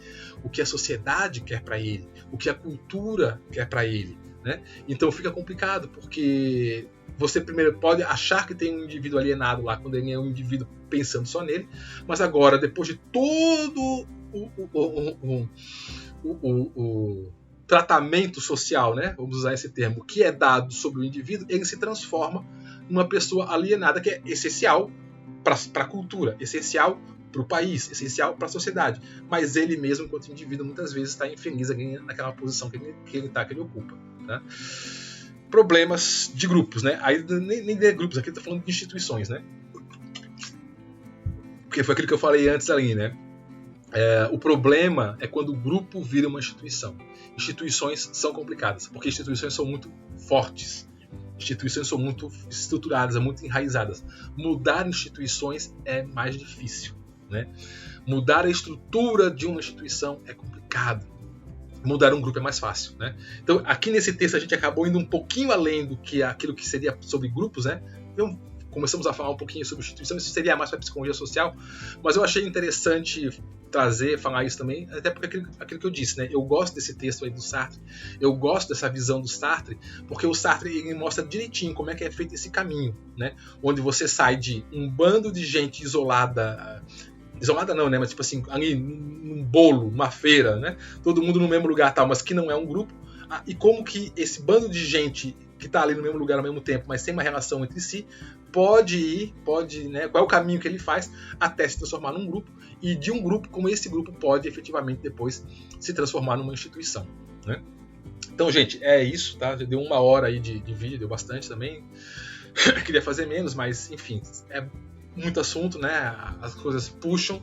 o que a sociedade quer para ele, o que a cultura quer para ele, né? Então fica complicado, porque você primeiro pode achar que tem um indivíduo alienado lá, quando ele é um indivíduo pensando só nele, mas agora, depois de todo o tratamento social, né, vamos usar esse termo, que é dado sobre o indivíduo, ele se transforma numa pessoa alienada, que é essencial para a cultura, essencial para o país, essencial para a sociedade, mas ele mesmo, enquanto indivíduo, muitas vezes está infeliz naquela posição que ele ocupa, tá? Problemas de grupos, né? Aí nem de grupos, aqui está falando de instituições, né? Porque foi aquilo que eu falei antes ali, né? O problema é quando o grupo vira uma instituição. Instituições são complicadas, porque instituições são muito fortes. Instituições são muito estruturadas, muito enraizadas. Mudar instituições é mais difícil, né? Mudar a estrutura de uma instituição é complicado. Mudar um grupo é mais fácil, né? Então, aqui nesse texto a gente acabou indo um pouquinho além do que aquilo que seria sobre grupos, né? Então, começamos a falar um pouquinho sobre instituição, isso seria mais para a psicologia social, mas eu achei interessante falar isso também, até porque aquilo que eu disse, né? Eu gosto desse texto aí do Sartre, eu gosto dessa visão do Sartre, porque o Sartre ele mostra direitinho como é que é feito esse caminho, né? Onde você sai de um bando de gente isolada não, né? Mas tipo assim, ali num bolo, numa feira, né? Todo mundo no mesmo lugar, tal, mas que não é um grupo. E como que esse bando de gente que está ali no mesmo lugar ao mesmo tempo, mas sem uma relação entre si, pode, né? Qual é o caminho que ele faz até se transformar num grupo, e de um grupo, como esse grupo pode efetivamente depois se transformar numa instituição, né? Então, gente, é isso, tá? Já deu 1 hora aí de vídeo, deu bastante também. Queria fazer menos, mas enfim, é muito assunto, né? As coisas puxam.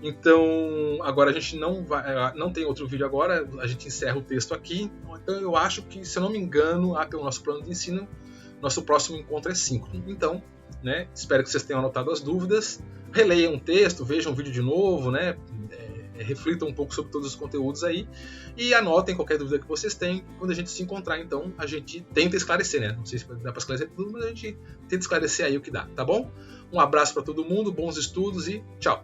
Então, agora a gente não tem outro vídeo agora, a gente encerra o texto aqui. Então, eu acho que, se eu não me engano, pelo nosso plano de ensino, nosso próximo encontro é síncrono. Então, né? Espero que vocês tenham anotado as dúvidas, releiam o texto, vejam o vídeo de novo, né? Reflitam um pouco sobre todos os conteúdos aí e anotem qualquer dúvida que vocês têm. Quando a gente se encontrar, então, a gente tenta esclarecer, né? Não sei se dá para esclarecer tudo, mas a gente tenta esclarecer aí o que dá, tá bom? Um abraço para todo mundo, bons estudos e tchau!